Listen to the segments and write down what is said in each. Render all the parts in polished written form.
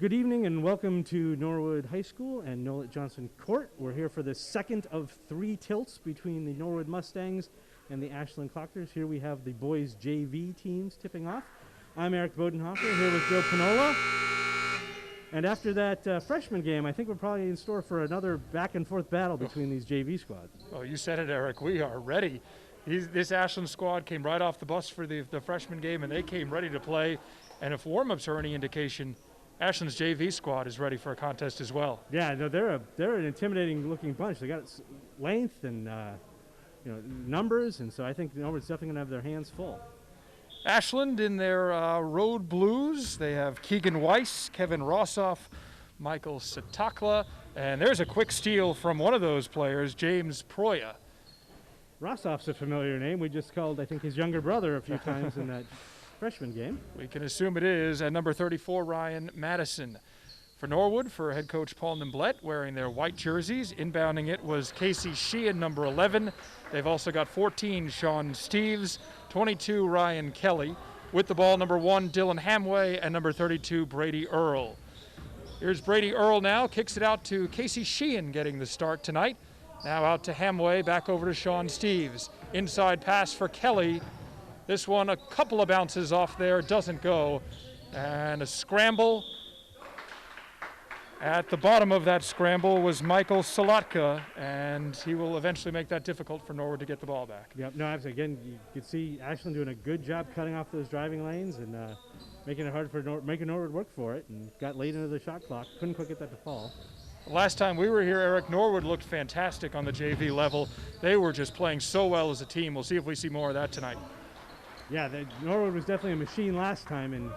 Good evening and welcome to Norwood High School and Nolet Johnson Court. We're here for the second of 3 tilts between the Norwood Mustangs and the Ashland Clockers. Here we have the boys JV teams tipping off. I'm Eric Bodenhofer here with Joe Pinola. And after that freshman game, I think we're probably in store for another back and forth battle between these JV squads. Oh, you said it, Eric. We are ready. This Ashland squad came right off the bus for the freshman game, and they came ready to play. And if warm-ups are any indication, Ashland's JV squad is ready for a contest as well. Yeah, no, they're an intimidating-looking bunch. They got length and numbers, and so I think Norwood's definitely going to have their hands full. Ashland in their road blues. They have Keegan Weiss, Kevin Rossoff, Michael Satakla, and there's a quick steal from one of those players, James Proya. Rossoff's a familiar name. We just called, I think, his younger brother a few times in that freshman game. We can assume it is. At number 34, Ryan Madison. For Norwood, for head coach Paul Nimblett, wearing their white jerseys. Inbounding it was Casey Sheehan, number 11. They've also got 14, Sean Steves, 22, Ryan Kelly. With the ball, number 1, Dylan Hamway, and number 32, Brady Earl. Here's Brady Earl now, kicks it out to Casey Sheehan getting the start tonight. Now out to Hamway, back over to Sean Steves. Inside pass for Kelly. This one, a couple of bounces off there, doesn't go. And a scramble. At the bottom of that scramble was Michael Salatka, and he will eventually make that difficult for Norwood to get the ball back. Yep, no, again, you could see Ashland doing a good job cutting off those driving lanes and making it hard for making Norwood work for it, and got late into the shot clock. Couldn't quite get that to fall. Last time we were here, Eric, Norwood looked fantastic on the JV level. They were just playing so well as a team. We'll see if we see more of that tonight. Yeah, Norwood was definitely a machine last time, and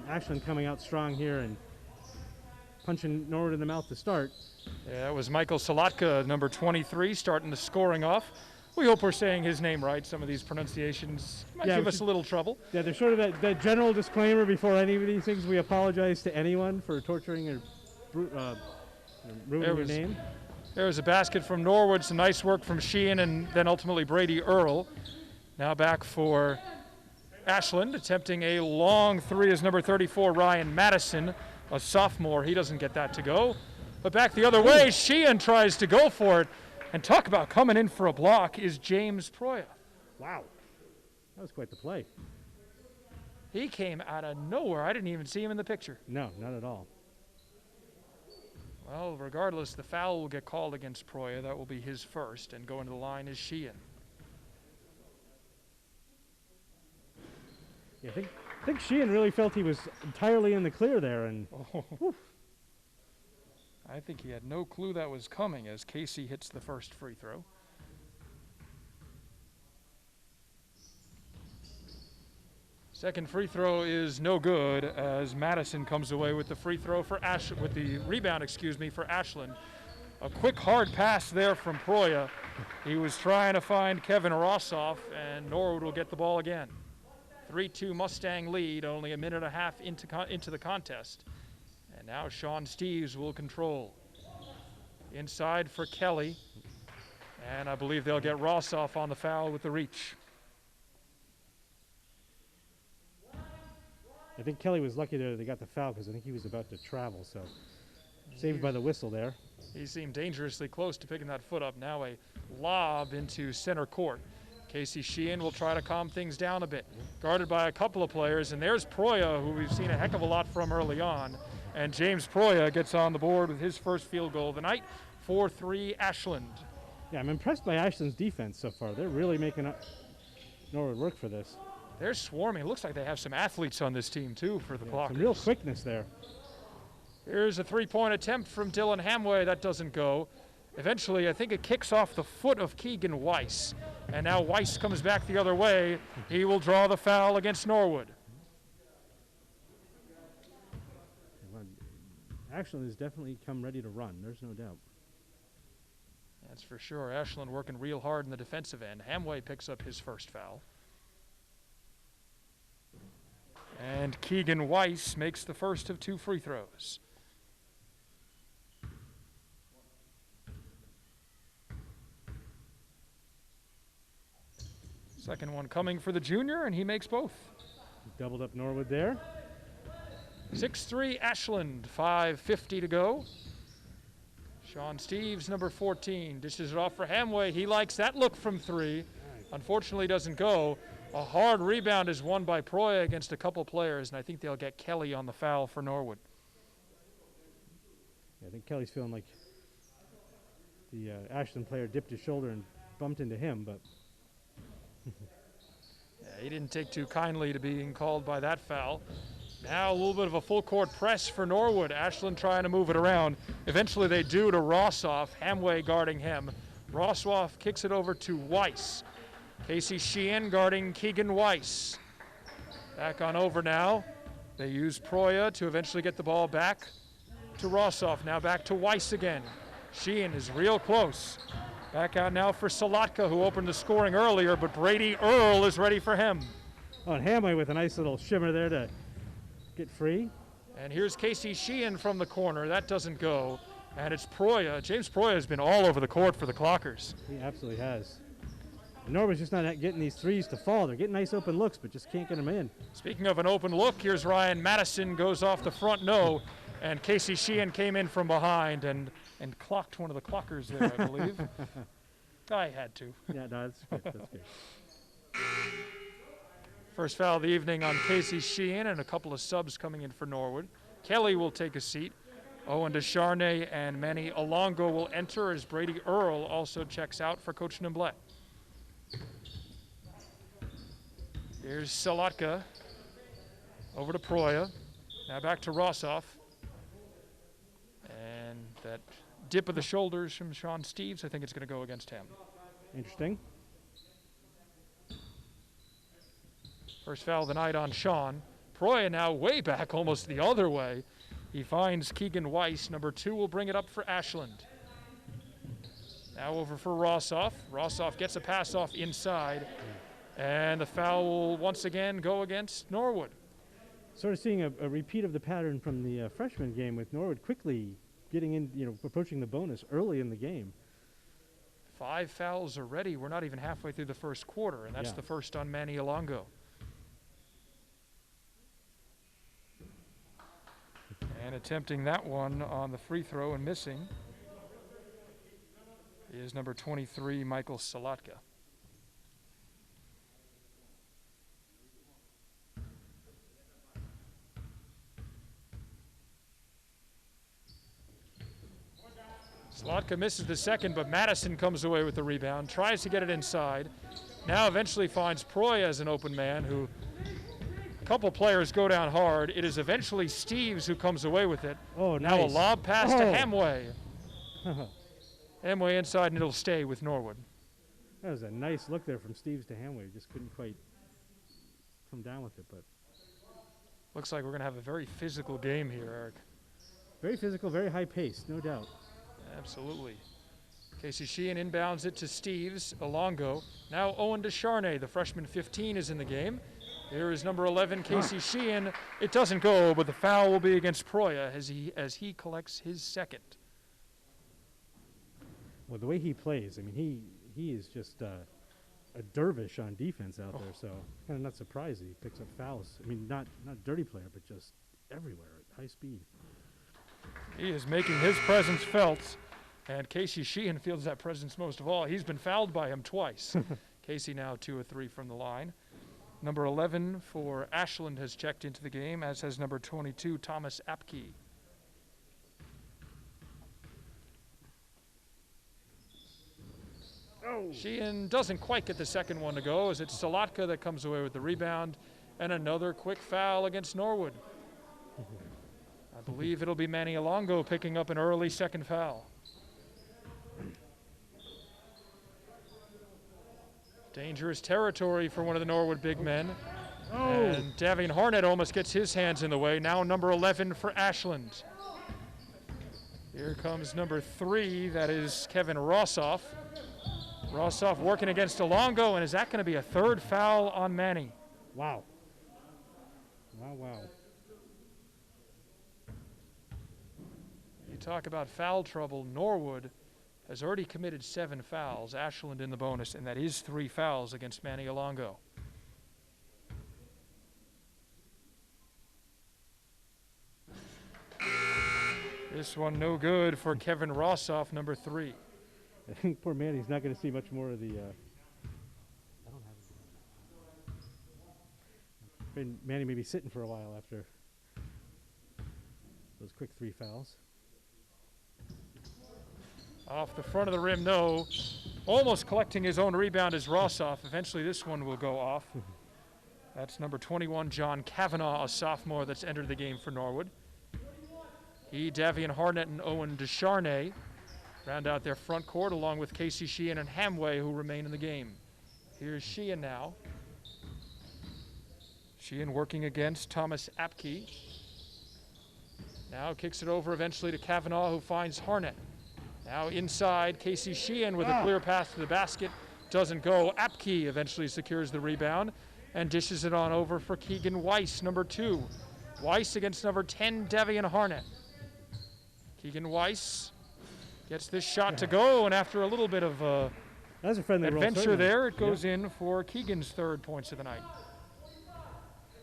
Ashland coming out strong here and punching Norwood in the mouth to start. Yeah, it was Michael Salatka, number 23, starting the scoring off. We hope we're saying his name right. Some of these pronunciations might give us a little trouble. Yeah, there's sort of that general disclaimer before any of these things. We apologize to anyone for torturing or ruining your name. There was a basket from Norwood, some nice work from Sheehan, and then ultimately Brady Earl. Now back for Ashland, attempting a long three is number 34, Ryan Madison, a sophomore. He doesn't get that to go. But back the other way, Sheehan tries to go for it. And talk about coming in for a block is James Proya. Wow, that was quite the play. He came out of nowhere. I didn't even see him in the picture. No, not at all. Well, regardless, the foul will get called against Proya. That will be his first, and going to the line is Sheehan. Yeah, I think Sheehan really felt he was entirely in the clear there, and I think he had no clue that was coming as Casey hits the first free throw. Second free throw is no good as Madison comes away with the free throw for with the rebound, for Ashland. A quick hard pass there from Proya. He was trying to find Kevin Rossoff, and Norwood will get the ball again. 3-2 Mustang lead, only a minute and a half into the contest. And now Sean Steves will control. Inside for Kelly. And I believe they'll get Rossoff on the foul with the reach. I think Kelly was lucky there they got the foul because I think he was about to travel, so saved by the whistle there. He seemed dangerously close to picking that foot up. Now a lob into center court. Casey Sheehan will try to calm things down a bit. Guarded by a couple of players, and there's Proya, who we've seen a heck of a lot from early on. And James Proya gets on the board with his first field goal of the night. 4-3 Ashland. Yeah, I'm impressed by Ashland's defense so far. They're really making Norwood work for this. They're swarming. It looks like they have some athletes on this team, too, for the Clockers. Some real quickness there. Here's a three-point attempt from Dylan Hamway. That doesn't go. Eventually, I think it kicks off the foot of Keegan Weiss. And now Weiss comes back the other way. He will draw the foul against Norwood. Ashland has definitely come ready to run. There's no doubt. That's for sure. Ashland working real hard in the defensive end. Hamway picks up his first foul. And Keegan Weiss makes the first of 2 free throws. Second one coming for the junior, and he makes both. Doubled up Norwood there. 6-3 Ashland, 5:50 to go. Sean Steves, number 14, dishes it off for Hamway. He likes that look from three. Unfortunately, doesn't go. A hard rebound is won by Proya against a couple players, and I think they'll get Kelly on the foul for Norwood. Yeah, I think Kelly's feeling like the Ashland player dipped his shoulder and bumped into him, but Yeah, he didn't take too kindly to being called by that foul. Now a little bit of a full court press for Norwood. Ashland trying to move it around. Eventually they do to Rossoff. Hamway guarding him. Rossoff kicks it over to Weiss. Casey Sheehan guarding Keegan Weiss. Back on over now. They use Proya to eventually get the ball back to Rossoff. Now back to Weiss again. Sheehan is real close. Back out now for Salatka, who opened the scoring earlier, but Brady Earl is ready for him. oh, and Hamway with a nice little shimmer there to get free. And here's Casey Sheehan from the corner. That doesn't go. And it's Proya. James Proya has been all over the court for the Clockers. He absolutely has. Norwood's just not getting these threes to fall. They're getting nice open looks, but just can't get them in. Speaking of an open look, here's Ryan Madison, goes off the front no. And Casey Sheehan came in from behind and clocked one of the Clockers there, I believe. I had to. Yeah, no, that's good. That's good. First foul of the evening on Casey Sheehan and a couple of subs coming in for Norwood. Kelly will take a seat. Owen Descharnay and Manny Alongo will enter as Brady Earl also checks out for Coach Nimblett. Here's Salatka. Over to Proya. Now back to Rossoff. And that dip of the shoulders from Sean Steves, I think it's going to go against him. Interesting. First foul of the night on Sean. Proya now way back, almost the other way. He finds Keegan Weiss. Number 2 will bring it up for Ashland. Now over for Rossoff. Rossoff gets a pass off inside. And the foul will once again go against Norwood. Sort of seeing a repeat of the pattern from the freshman game with Norwood quickly getting in, approaching the bonus early in the game. 5 fouls already. We're not even halfway through the first quarter, and that's the first on Manny Alongo. And attempting that one on the free throw and missing is number 23, Michael Salatka. Salatka misses the second, but Madison comes away with the rebound, tries to get it inside. Now eventually finds Proya as an open man, who a couple players go down hard. It is eventually Steves who comes away with it. Oh, now nice. a lob pass to Hamway. Hamway inside, and it'll stay with Norwood. That was a nice look there from Steves to Hamway. Just couldn't quite come down with it, but Looks like we're going to have a very physical game here, Eric. very physical, very high pace, no doubt. Absolutely. Casey Sheehan inbounds it to Steves. Alongo. Now Owen Descharnay, the freshman 15, is in the game. Here is number 11, Casey Sheehan. It doesn't go, but the foul will be against Proya as he collects his second. Well, the way he plays, I mean, he is just a dervish on defense out there, so kind of not surprised that he picks up fouls. I mean, not dirty player, but just everywhere at high speed. He is making his presence felt, and Casey Sheehan feels that presence most of all. He's been fouled by him twice. Casey now 2 of 3 from the line. Number 11 for Ashland has checked into the game, as has number 22, Thomas Apke. Sheehan doesn't quite get the second one to go, as it's Salatka that comes away with the rebound, and another quick foul against Norwood. I believe it'll be Manny Alongo picking up an early second foul. Dangerous territory for one of the Norwood big men. And Davian Harnett almost gets his hands in the way. Now number 11 for Ashland. Here comes number 3, that is Kevin Rossoff. Rossoff working against Alongo, and is that going to be a third foul on Manny? Wow. Wow. You talk about foul trouble. Norwood has already committed 7 fouls. Ashland in the bonus, and that is 3 fouls against Manny Alongo. This one no good for Kevin Rossoff, number 3. I think poor Manny's not going to see much more of the. I don't have it. Manny may be sitting for a while after those quick 3 fouls. Off the front of the rim, no. Almost collecting his own rebound is Rossoff. Eventually this one will go off. That's number 21, John Kavanaugh, a sophomore that's entered the game for Norwood. He, Davian Harnett, and Owen Descharnay round out their front court along with Casey Sheehan and Hamway, who remain in the game. Here's Sheehan now. Sheehan working against Thomas Apke. Now kicks it over eventually to Kavanaugh, who finds Harnett. Now inside, Casey Sheehan with a clear pass to the basket. Doesn't go. Apke eventually secures the rebound and dishes it on over for Keegan Weiss, number 2. Weiss against number 10, Davian Harnett. Keegan Weiss gets this shot to go, and after a little bit of that's a friendly adventure there, it goes in for Keegan's 3rd points of the night.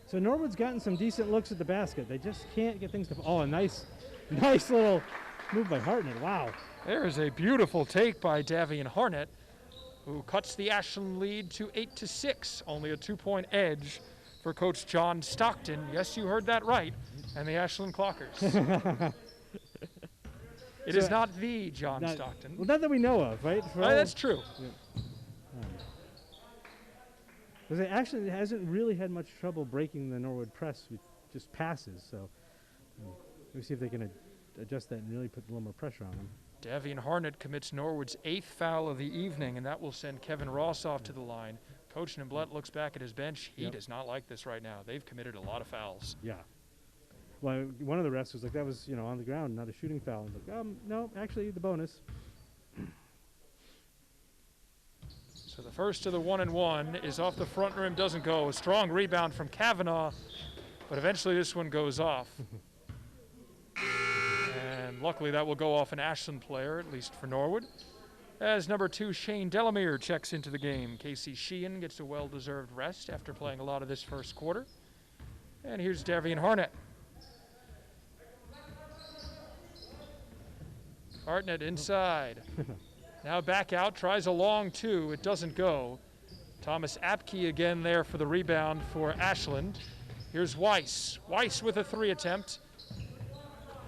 So Norwood's gotten some decent looks at the basket. They just can't get things to. Oh, a nice little move by Hartnett. Wow. There is a beautiful take by Davian Harnett, who cuts the Ashland lead to 8-6, only a 2-point edge for Coach John Stockton. Yes, you heard that right, and the Ashland Clockers. It is not the John Stockton. Well, not that we know of, right? That's true. Because Ashland hasn't really had much trouble breaking the Norwood press with just passes, so we'll see if they can adjust that and really put a little more pressure on them. Davian Harnett commits Norwood's 8th foul of the evening, and that will send Kevin Rossoff to the line. Coach Nimblett looks back at his bench. He does not like this right now. They've committed a lot of fouls. Yeah. Well, one of the refs was like, that was, on the ground, not a shooting foul. And like, no, actually, the bonus. So the first of the 1-and-1 is off the front rim, doesn't go. A strong rebound from Kavanaugh, but eventually this one goes off. And luckily that will go off an Ashland player, at least for Norwood, as number 2, Shane Delamere, checks into the game. Casey Sheehan gets a well-deserved rest after playing a lot of this first quarter. And here's Davian Harnett. Hartnett inside. Now back out, tries a long 2. It doesn't go. Thomas Apke again there for the rebound for Ashland. Here's Weiss. Weiss with a 3 attempt.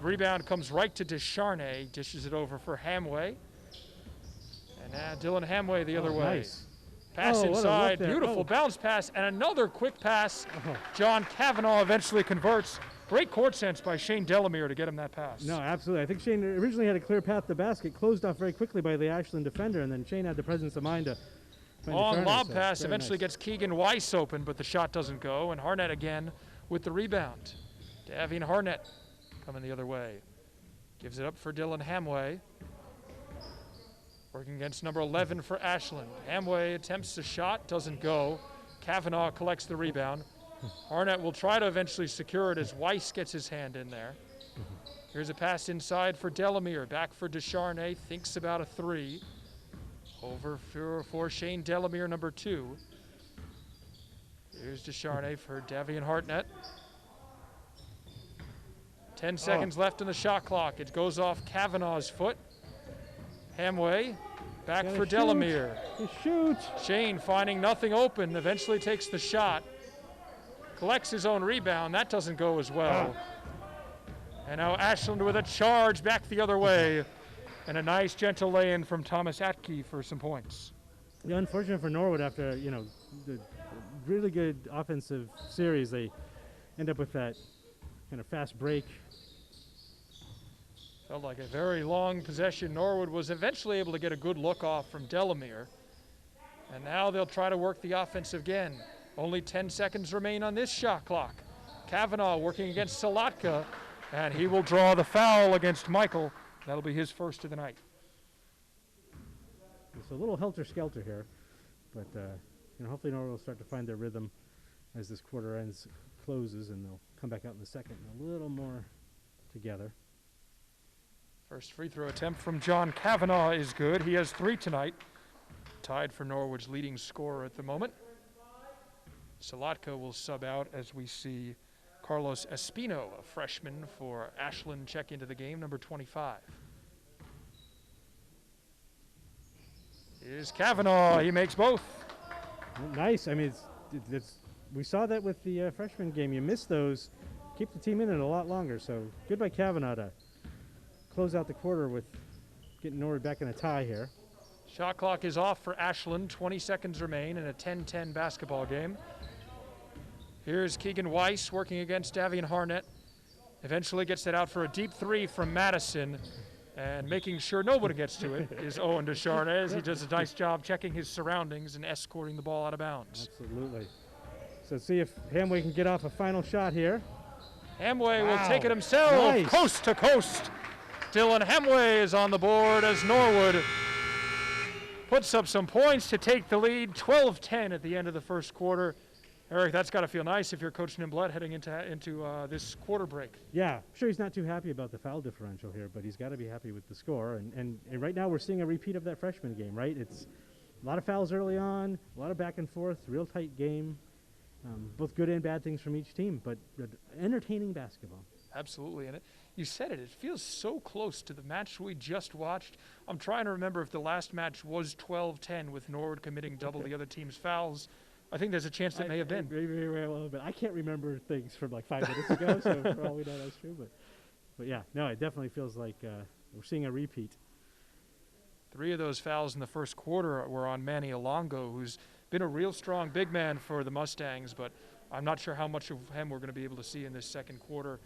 Rebound comes right to Descharnay. Dishes it over for Hamway. And now Dylan Hamway the other way. Nice. Pass inside. Beautiful bounce pass and another quick pass. John Kavanaugh eventually converts. Great court sense by Shane Delamere to get him that pass. No, absolutely. I think Shane originally had a clear path to the basket, closed off very quickly by the Ashland defender, and then Shane had the presence of mind to find long lob pass eventually gets Keegan Weiss open, but the shot doesn't go, and Harnett again with the rebound. Davian Harnett coming the other way. Gives it up for Dylan Hamway. Working against number 11 for Ashland. Hamway attempts the shot, doesn't go. Kavanaugh collects the rebound. Harnett will try to eventually secure it as Weiss gets his hand in there. Here's a pass inside for Delamere. Back for Descharnay. Thinks about a 3. Over for Shane Delamere, number 2. Here's Descharnay for Davian Hartnett. 10 seconds left in the shot clock. It goes off Kavanaugh's foot. Hamway back for Delamere. Shoot. Shane finding nothing open. Eventually takes the shot. Collects his own rebound. That doesn't go as well. And now Ashland with a charge back the other way. And a nice gentle lay-in from Thomas Apke for some points. Yeah, unfortunate for Norwood after, the really good offensive series, they end up with that kind of fast break. Felt like a very long possession. Norwood was eventually able to get a good look off from Delamere. And now they'll try to work the offense again. Only 10 seconds remain on this shot clock. Kavanaugh working against Salatka, and he will draw the foul against Michael. That'll be his first of the night. It's a little helter-skelter here, but hopefully Norwood will start to find their rhythm as this quarter closes, and they'll come back out in the second a little more together. First free throw attempt from John Kavanaugh is good. He has 3 tonight. Tied for Norwood's leading scorer at the moment. Salatka will sub out as we see Carlos Espino, a freshman for Ashland, check into the game, number 25. Here's Kavanaugh. He makes both. Nice. I mean, we saw that with the freshman game. You miss those, keep the team in it a lot longer. So good by Kavanaugh to close out the quarter with getting Norwood back in a tie here. Shot clock is off for Ashland. 20 seconds remain in a 10-10 basketball game. Here's Keegan Weiss working against Davian Harnett. Eventually gets that out for a deep three from Madison. And making sure nobody gets to it is Owen Descharnes. He does a nice job checking his surroundings and escorting the ball out of bounds. Absolutely. So let's see if Hamway can get off a final shot here. Hamway will take it himself, Nice. coast to coast. Dylan Hamway is on the board as Norwood puts up some points to take the lead, 12-10 at the end of the first quarter. Eric, that's got to feel nice if you're Coach Nimblett heading into this quarter break. Yeah, I'm sure he's not too happy about the foul differential here, but he's got to be happy with the score. And right now we're seeing a repeat of that freshman game, right? It's a lot of fouls early on, a lot of back and forth, real tight game. Both good and bad things from each team, but entertaining basketball. Absolutely, and you said it. It feels so close to the match we just watched. I'm trying to remember if the last match was 12-10 with Norwood committing double the other team's fouls. I think there's a chance that may have been. Very well, but I can't remember things from like 5 minutes ago, so for all we know, that's true. But yeah, no, it definitely feels like we're seeing a repeat. 3 of those fouls in the first quarter were on Manny Alongo, who's been a real strong big man for the Mustangs, but I'm not sure how much of him we're going to be able to see in this second quarter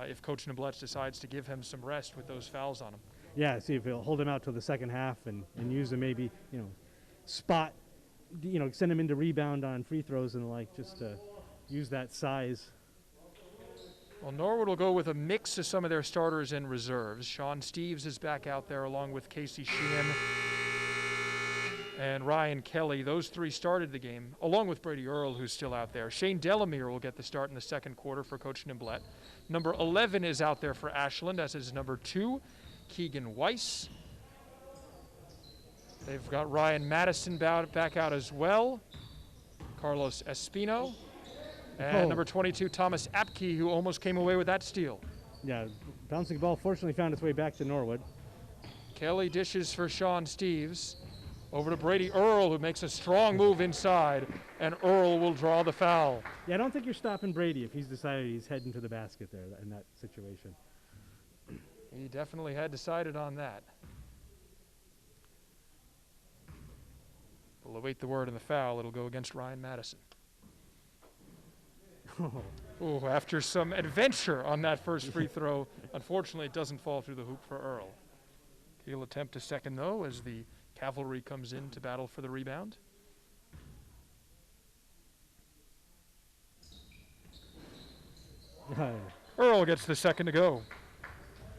if Coach Nimblett decides to give him some rest with those fouls on him. Yeah, see if he'll hold him out till the second half and use him maybe, spot, send him into rebound on free throws and the like, just to use that size. Well, Norwood will go with a mix of some of their starters and reserves. Sean Steves is back out there along with Casey Sheehan and Ryan Kelly. Those 3 started the game, along with Brady Earl, who's still out there. Shane Delamere will get the start in the second quarter for Coach Nimblett. Number 11 is out there for Ashland, as is number 2, Keegan Weiss. They've got Ryan Madison back out as well, Carlos Espino, and number 22, Thomas Apke, who almost came away with that steal. Yeah, bouncing ball fortunately found its way back to Norwood. Kelly dishes for Sean Steves. Over to Brady Earl, who makes a strong move inside, and Earl will draw the foul. Yeah, I don't think you're stopping Brady if he's decided he's heading to the basket there in that situation. He definitely had decided on that. We'll await the word on the foul. It'll go against Ryan Madison. Ooh, after some adventure on that first free throw, unfortunately it doesn't fall through the hoop for Earl. He'll attempt a second, though, as the Cavalry comes in to battle for the rebound. Earl gets the second to go.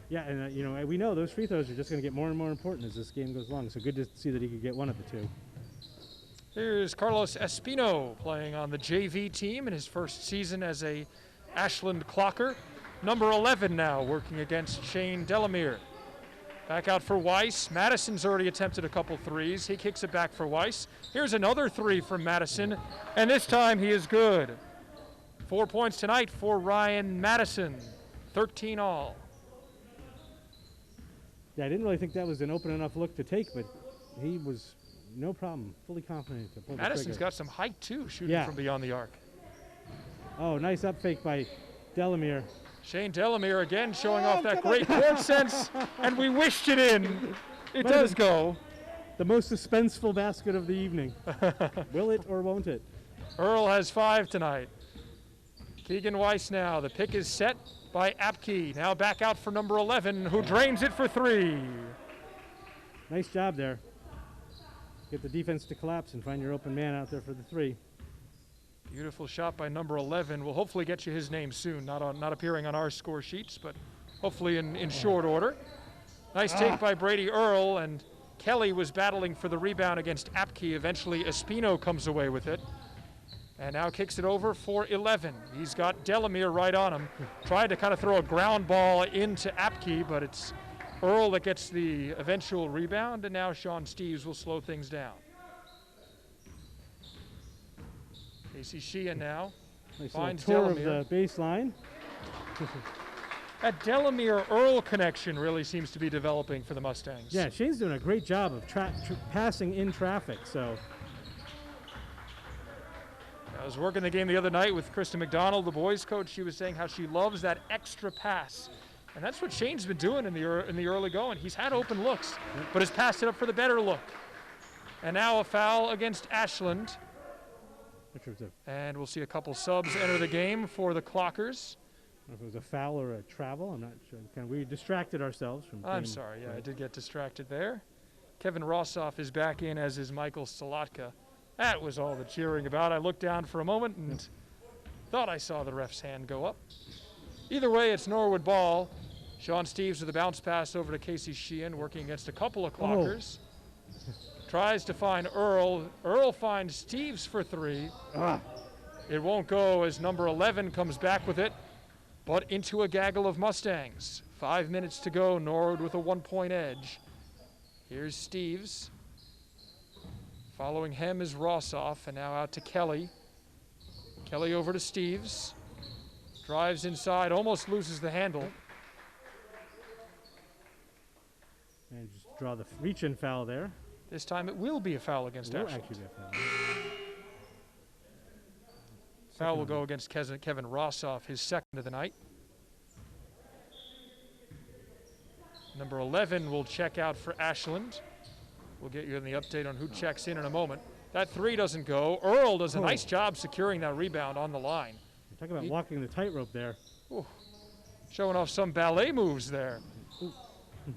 Yeah, and we know those free throws are just going to get more and more important as this game goes along. So good to see that he could get one of the 2. Here's Carlos Espino playing on the JV team in his first season as a Ashland Clocker. Number 11 now working against Shane Delamere. Back out for Weiss. Madison's already attempted a couple threes. He kicks it back for Weiss. Here's another 3 from Madison, and this time he is good. 4 points tonight for Ryan Madison, 13 all. Yeah, I didn't really think that was an open enough look to take, but he was no problem, fully confident to pull the trigger. Madison's got some height too, shooting from beyond the arc. Oh, nice up fake by Delamere. Shane Delamere again showing off that great court sense, and we wished it in. It does go. The most suspenseful basket of the evening. Will it or won't it? Earl has 5 tonight. Keegan Weiss now. The pick is set by Apke. Now back out for number 11, who drains it for 3. Nice job there. Get the defense to collapse and find your open man out there for the 3. Beautiful shot by number 11. We'll hopefully get you his name soon. Not appearing on our score sheets, but hopefully in short order. Nice take by Brady Earl, and Kelly was battling for the rebound against Apke. Eventually Espino comes away with it, and now kicks it over for 11. He's got Delamere right on him. Tried to kind of throw a ground ball into Apke, but it's Earl that gets the eventual rebound, and now Sean Steves will slow things down. Casey Sheehan now Nice Finds little tour of Delamere. the baseline. That Delamere-Earl connection really seems to be developing for the Mustangs. Yeah, Shane's doing a great job of passing in traffic. So I was working the game the other night with Krista McDonald, the boys coach. She was saying how she loves that extra pass. And that's what Shane's been doing in the early going. He's had open looks, but has passed it up for the better look. And now a foul against Ashland. And we'll see a couple subs enter the game for the Clockers. I don't know if it was a foul or a travel. I'm not sure. We distracted ourselves from. I'm sorry. Yeah, I did get distracted there. Kevin Rossoff is back in, as is Michael Salotka. That was all the cheering about. I looked down for a moment and thought I saw the ref's hand go up. Either way, it's Norwood ball. Sean Steves with a bounce pass over to Casey Sheehan, working against a couple of Clockers. Tries to find Earl. Earl finds Steves for three. It won't go as number 11 comes back with it, but into a gaggle of Mustangs. 5 minutes to go, Norwood with a 1-point edge. Here's Steves. Following him is Rossoff, and now out to Kelly. Kelly over to Steves. Drives inside, almost loses the handle. And just draw the reach-in foul there. This time it will be a foul against Ashland. Actually be a foul. Foul will go against Kevin Rossoff, his second of the night. Number 11 will check out for Ashland. We'll get you in the update on who checks in a moment. That three doesn't go. Earl does a nice job securing that rebound on the line. Talk about walking the tightrope there. Ooh, showing off some ballet moves there.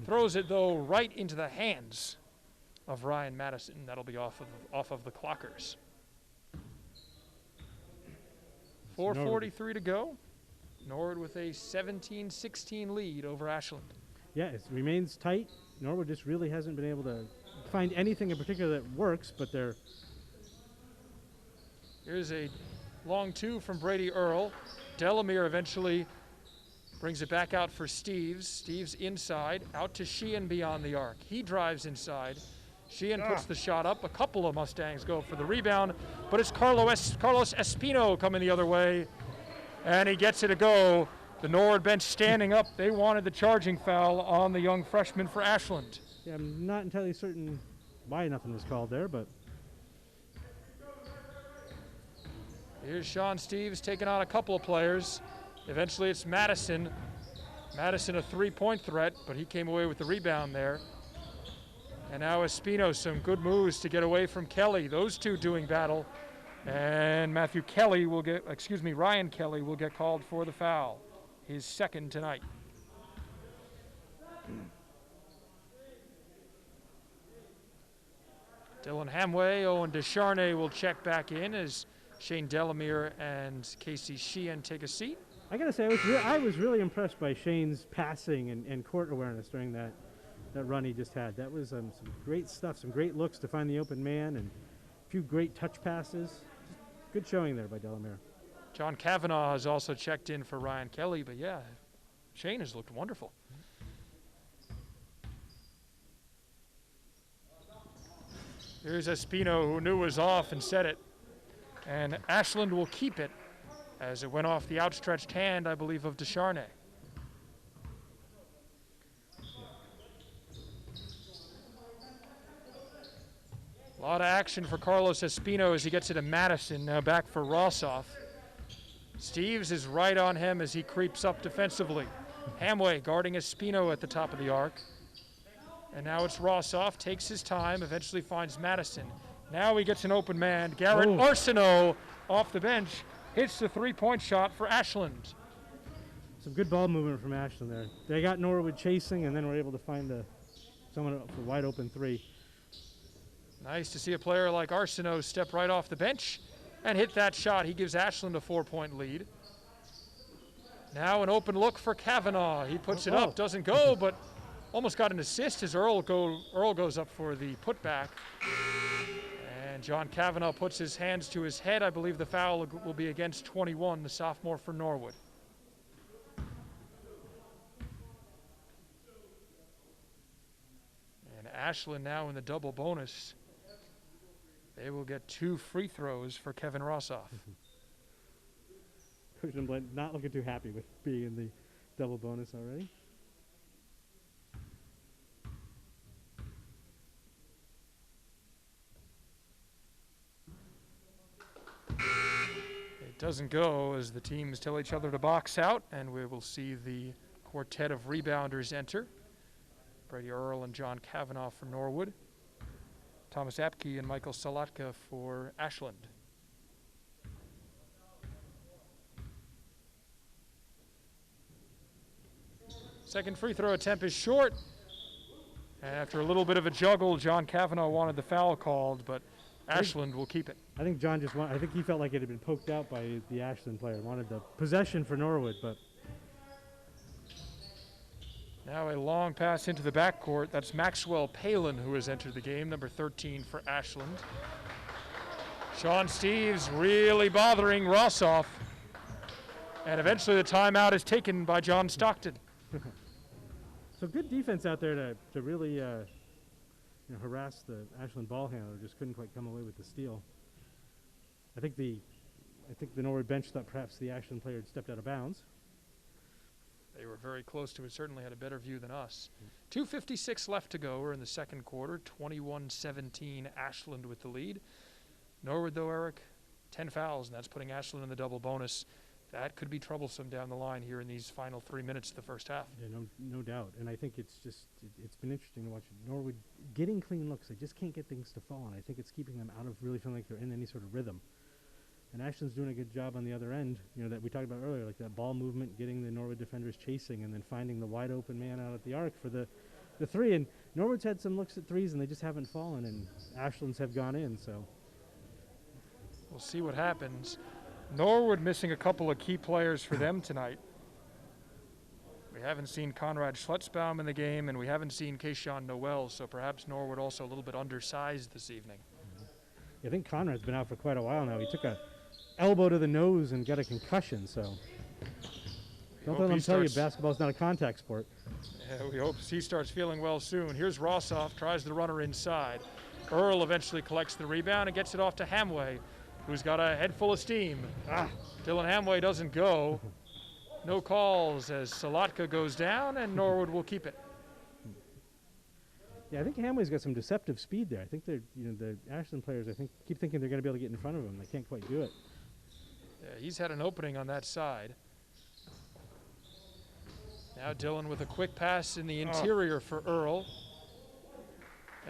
Throws it, though, right into the hands of Ryan Madison. That'll be off of the Clockers. 4:43 to go. Norwood with a 17-16 lead over Ashland. Yeah, it remains tight. Norwood just really hasn't been able to find anything in particular that works, but they're... Here's a long two from Brady Earl. Delamere eventually brings it back out for Steves. Steves inside, out to Sheehan beyond the arc. He drives inside. Sheehan puts the shot up. A couple of Mustangs go for the rebound, but it's Carlos Espino coming the other way, and he gets it to go. The Norwood bench standing up. They wanted the charging foul on the young freshman for Ashland. Yeah, I'm not entirely certain why nothing was called there, but... Here's Sean Steves taking on a couple of players. Eventually it's Madison. Madison a three-point threat, but he came away with the rebound there. And now Espino, some good moves to get away from Kelly. Those two doing battle. And Ryan Kelly will get called for the foul. His second tonight. Dylan Hamway, Owen Descharnay will check back in as Shane Delamere and Casey Sheehan take a seat. I gotta say, I was really impressed by Shane's passing and court awareness during that run he just had. That was some great stuff, some great looks to find the open man, and a few great touch passes. Just good showing there by Delamere. John Kavanaugh has also checked in for Ryan Kelly, but yeah, Shane has looked wonderful. Here's Espino, who knew was off and set it. And Ashland will keep it as it went off the outstretched hand, I believe, of Descharnay. A lot of action for Carlos Espino as he gets it to Madison. Now back for Rossoff. Steves is right on him as he creeps up defensively. Hamway guarding Espino at the top of the arc. And now it's Rossoff, takes his time, eventually finds Madison. Now he gets an open man. Garrett Arsenault off the bench hits the three-point shot for Ashland. Some good ball movement from Ashland there. They got Norwood chasing and then were able to find someone for wide open three. Nice to see a player like Arsenault step right off the bench and hit that shot. He gives Ashland a 4-point lead. Now an open look for Kavanaugh. He puts it up, doesn't go, but almost got an assist as Earl goes up for the putback. And John Kavanaugh puts his hands to his head. I believe the foul will be against 21, the sophomore for Norwood. And Ashland now in the double bonus. They will get 2 free throws for Kevin Rossoff. Coach Nimblett not looking too happy with being in the double bonus already. It doesn't go as the teams tell each other to box out, and we will see the quartet of rebounders enter. Brady Earl and John Kavanaugh for Norwood. Thomas Apke and Michael Salatka for Ashland. Second free throw attempt is short. And after a little bit of a juggle, John Kavanaugh wanted the foul called, but Ashland will keep it. I think John I think he felt like it had been poked out by the Ashland player. Wanted the possession for Norwood, but. Now a long pass into the backcourt. That's Maxwell Palin who has entered the game, number 13 for Ashland. Sean Steves really bothering Rossoff. And eventually the timeout is taken by John Stockton. So good defense out there to really harass the Ashland ball handler. Just couldn't quite come away with the steal. I think the Norwood bench thought perhaps the Ashland player had stepped out of bounds. They were very close to it, certainly had a better view than us. 2:56 left to go. We're in the second quarter, 21-17 Ashland with the lead. Norwood, though, Eric, 10 fouls, and that's putting Ashland in the double bonus. That could be troublesome down the line here in these final 3 minutes of the first half. Yeah, no doubt. And I think it's been interesting to watch Norwood getting clean looks. They just can't get things to fall, and I think it's keeping them out of really feeling like they're in any sort of rhythm. And Ashland's doing a good job on the other end, that we talked about earlier, like that ball movement, getting the Norwood defenders chasing, and then finding the wide open man out at the arc for the three. And Norwood's had some looks at threes, and they just haven't fallen, and Ashland's have gone in, so. We'll see what happens. Norwood missing a couple of key players for them tonight. We haven't seen Conrad Schlutzbaum in the game, and we haven't seen Keishon Noel, so perhaps Norwood also a little bit undersized this evening. I think Conrad's been out for quite a while now. He took a elbow to the nose and got a concussion, so don't let them tell you basketball's not a contact sport. Yeah, we hope he starts feeling well soon. Here's Rossoff, tries the runner inside. Earl eventually collects the rebound and gets it off to Hamway, who's got a head full of steam. Dylan Hamway doesn't go. No calls as Salatka goes down, and Norwood will keep it. Yeah, I think Hamway's got some deceptive speed there. I think they're, the Ashland players, I think, keep thinking they're going to be able to get in front of him. They can't quite do it. Yeah, he's had an opening on that side. Now Dylan with a quick pass in the interior for Earl.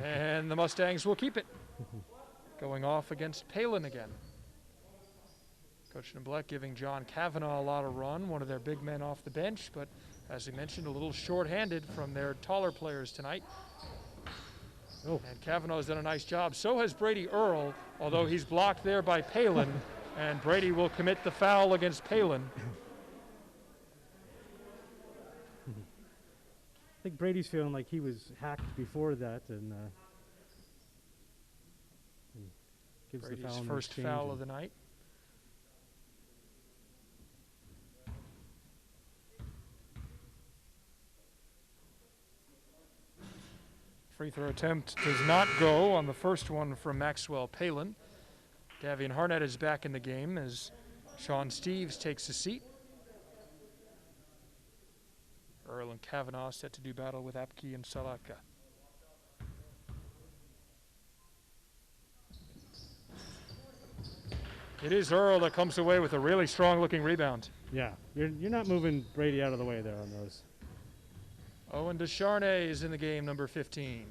And the Mustangs will keep it. Going off against Palin again. Coach Nimblett giving John Kavanaugh a lot of run, one of their big men off the bench, but as we mentioned, a little short-handed from their taller players tonight. And Kavanaugh has done a nice job. So has Brady Earl, although he's blocked there by Palin, and Brady will commit the foul against Palin. I think Brady's feeling like he was hacked before that, and gives Brady's the foul first foul of the night. Free throw attempt does not go on the first one from Maxwell Palin. Davian Harnett is back in the game as Sean Steves takes a seat. Earl and Kavanaugh set to do battle with Apke and Salatka. It is Earl that comes away with a really strong-looking rebound. Yeah, you're not moving Brady out of the way there on those. Owen Descharnay is in the game, number 15.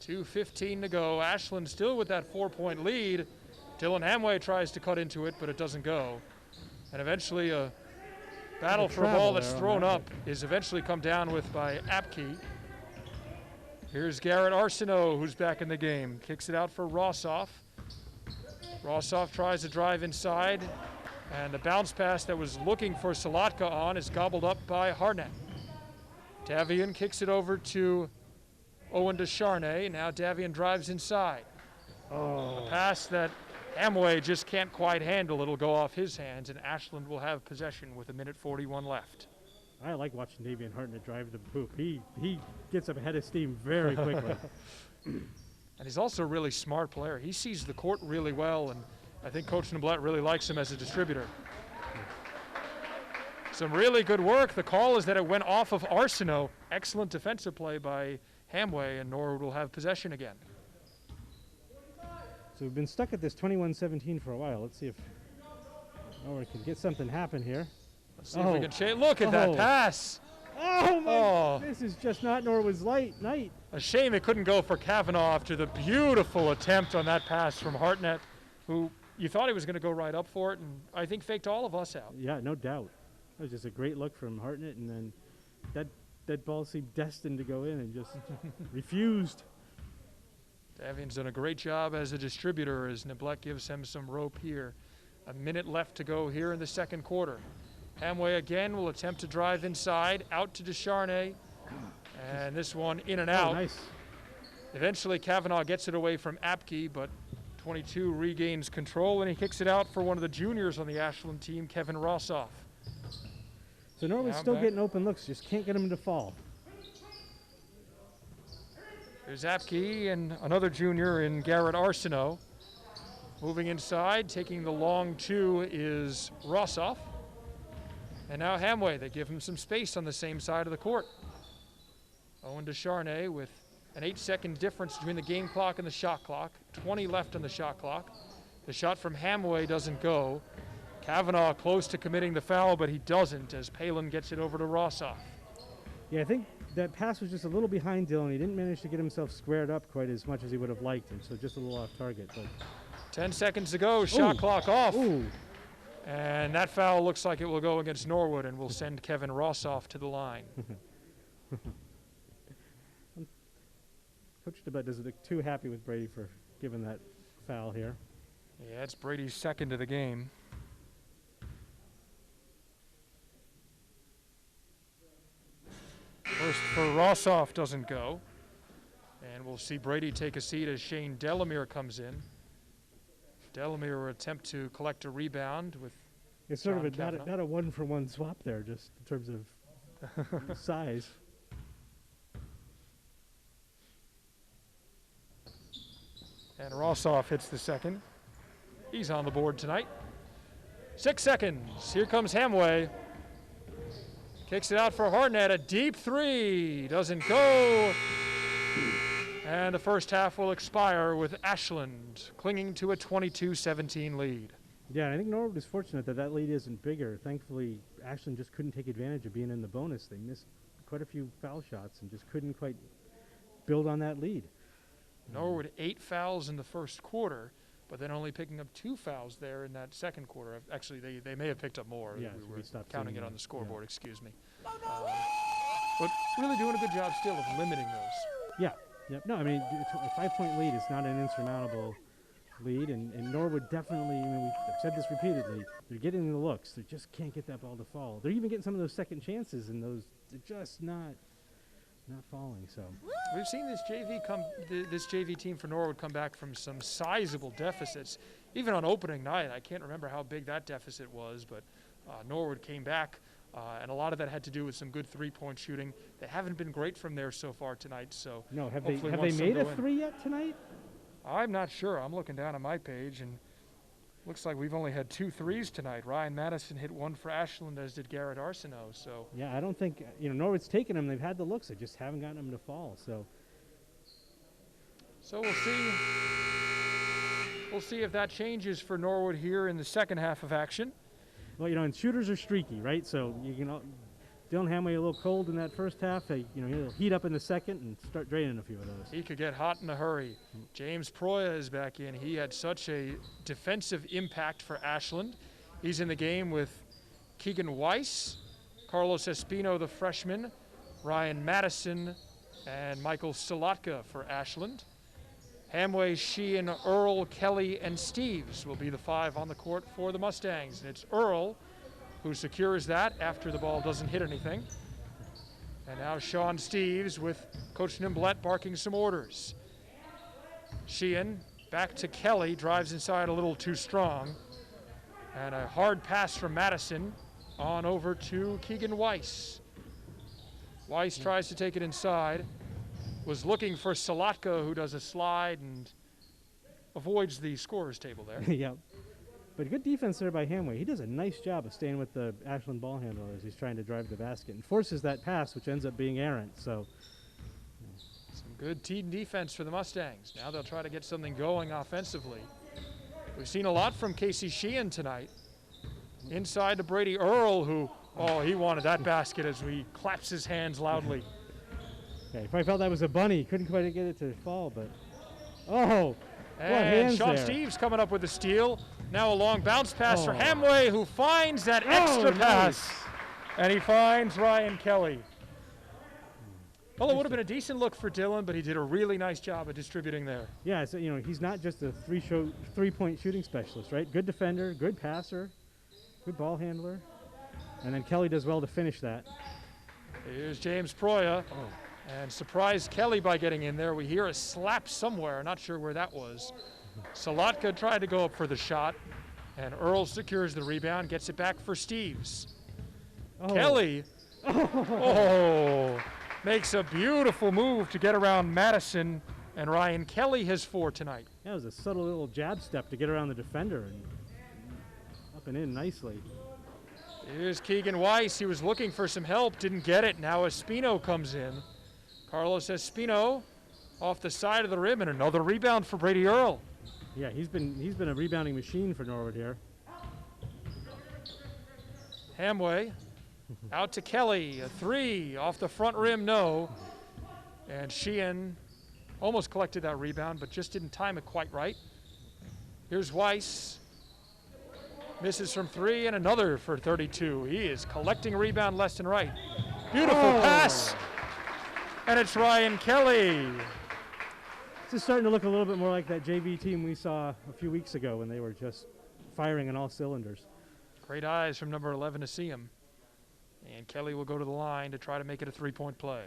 2:15 to go. Ashland still with that 4-point lead. Dylan Hamway tries to cut into it, but it doesn't go. And eventually a battle for a ball that's thrown up is eventually come down with by Apke. Here's Garrett Arsenault, who's back in the game. Kicks it out for Rossoff. Rossoff tries to drive inside, and the bounce pass that was looking for Salatka on is gobbled up by Harnett. Davian kicks it over to Owen Descharnay. Now Davian drives inside. A pass that Hamway just can't quite handle. It'll go off his hands, and Ashland will have possession with 1:41 left. I like watching Davian Hartnett drive the hoop. He gets up ahead of steam very quickly. And he's also a really smart player. He sees the court really well, and I think Coach Nimblett really likes him as a distributor. Some really good work. The call is that it went off of Arsenault. Excellent defensive play by Hamway, and Norwood will have possession again. So we've been stuck at this 21-17 for a while. Let's see if Norwood can get something happen here. Let's see if we can change. Look at that pass. Oh, my. This is just not Norwood's night. A shame it couldn't go for Kavanaugh after the beautiful attempt on that pass from Hartnett, who you thought he was going to go right up for it, and I think faked all of us out. Yeah, no doubt. That was just a great look from Hartnett, and then that ball seemed destined to go in and just refused. Davian's done a great job as a distributor as Neblett gives him some rope here. A minute left to go here in the second quarter. Hamway again will attempt to drive inside, out to Descharnay, and this one in and out. Nice. Eventually Kavanaugh gets it away from Apke, but 22 regains control, and he kicks it out for one of the juniors on the Ashland team, Kevin Rossoff. So Norwood's still getting open looks, just can't get him to fall. There's Apke and another junior in Garrett Arsenault. Moving inside, taking the long two is Rossoff. And now Hamway, they give him some space on the same side of the court. Owen Descharnay with an 8-second difference between the game clock and the shot clock. 20 left on the shot clock. The shot from Hamway doesn't go. Kavanaugh close to committing the foul, but he doesn't as Palin gets it over to Rossoff. Yeah, I think that pass was just a little behind Dillon. He didn't manage to get himself squared up quite as much as he would have liked, and so just a little off target. But 10 seconds to go, shot clock off. Ooh. And that foul looks like it will go against Norwood and will send Kevin Rossoff to the line. Coach DeButt doesn't look too happy with Brady for giving that foul here. Yeah, it's Brady's second of the game. First for Rossoff doesn't go. And we'll see Brady take a seat as Shane Delamere comes in. Delamere will attempt to collect a rebound with it's sort of not a one-for-one swap there, just in terms of size. And Rossoff hits the second. He's on the board tonight. 6 seconds. Here comes Hamway. Kicks it out for Hartnett. A deep three. Doesn't go. And the first half will expire with Ashland clinging to a 22-17 lead. Yeah, I think Norwood is fortunate that lead isn't bigger. Thankfully, Ashland just couldn't take advantage of being in the bonus. They missed quite a few foul shots and just couldn't quite build on that lead. Norwood 8 fouls in the first quarter, but then only picking up 2 fouls there in that second quarter. Actually, they may have picked up more. Yeah, we so were we counting it on the scoreboard, excuse me. But really doing a good job still of limiting those. Yeah. Yep. No, I mean, a 5-point lead is not an insurmountable lead, and Norwood definitely, I mean, I've said this repeatedly, they're getting the looks. They just can't get that ball to fall. They're even getting some of those second chances, and those, they're just not falling. So we've seen this JV team for Norwood come back from some sizable deficits. Even on opening night, I can't remember how big that deficit was, but Norwood came back, and a lot of that had to do with some good three-point shooting. They haven't been great from there so far tonight. So no, have they made a three yet tonight? I'm not sure. I'm looking down at my page, and looks like we've only had 2 threes tonight. Ryan Madison hit 1 for Ashland, as did Garrett Arsenault. So yeah, I don't think Norwood's taken them. They've had the looks. They just haven't gotten them to fall. So we'll see. We'll see if that changes for Norwood here in the second half of action. Well, and shooters are streaky, right? So Dylan Hamway a little cold in that first half. He'll heat up in the second and start draining a few of those. He could get hot in a hurry. James Proya is back in. He had such a defensive impact for Ashland. He's in the game with Keegan Weiss, Carlos Espino, the freshman, Ryan Madison, and Michael Solotka for Ashland. Hamway, Sheehan, Earl, Kelly, and Steves will be the 5 on the court for the Mustangs. And it's Earl who secures that after the ball doesn't hit anything. And now Sean Steves with Coach Nimblett barking some orders. Sheehan back to Kelly, drives inside a little too strong. And a hard pass from Madison on over to Keegan Weiss. Weiss tries to take it inside. Was looking for Solotka, who does a slide and avoids the scorer's table there. Yeah. But good defense there by Hamway. He does a nice job of staying with the Ashland ball handler as he's trying to drive the basket and forces that pass, which ends up being errant. So some good team defense for the Mustangs. Now they'll try to get something going offensively. We've seen a lot from Casey Sheehan tonight. Inside to Brady Earl, who, he wanted that basket as he claps his hands loudly. Yeah, he probably felt that was a bunny. Couldn't quite get it to fall, but what and hands Sean there. Steves coming up with the steal. Now a long bounce pass for Hamway, who finds that extra pass. And he finds Ryan Kelly. Well, it would have been a decent look for Dylan, but he did a really nice job of distributing there. Yeah, so, he's not just a three-point shooting specialist, right? Good defender, good passer, good ball handler. And then Kelly does well to finish that. Here's James Proya. And surprised Kelly by getting in there. We hear a slap somewhere. Not sure where that was. Salatka tried to go up for the shot. And Earl secures the rebound, gets it back for Steves. Kelly makes a beautiful move to get around Madison. And Ryan Kelly has 4 tonight. That was a subtle little jab step to get around the defender and up and in nicely. Here's Keegan Weiss. He was looking for some help, didn't get it. Now Espino comes in. Carlos Espino off the side of the rim, and another rebound for Brady Earl. Yeah, he's been a rebounding machine for Norwood here. Hamway out to Kelly, a 3 off the front rim, no. And Sheehan almost collected that rebound, but just didn't time it quite right. Here's Weiss. Misses from 3 and another for 32. He is collecting rebound left and right. Beautiful pass. And it's Ryan Kelly. This is starting to look a little bit more like that JV team we saw a few weeks ago when they were just firing on all cylinders. Great eyes from number 11 to see him. And Kelly will go to the line to try to make it a 3-point play.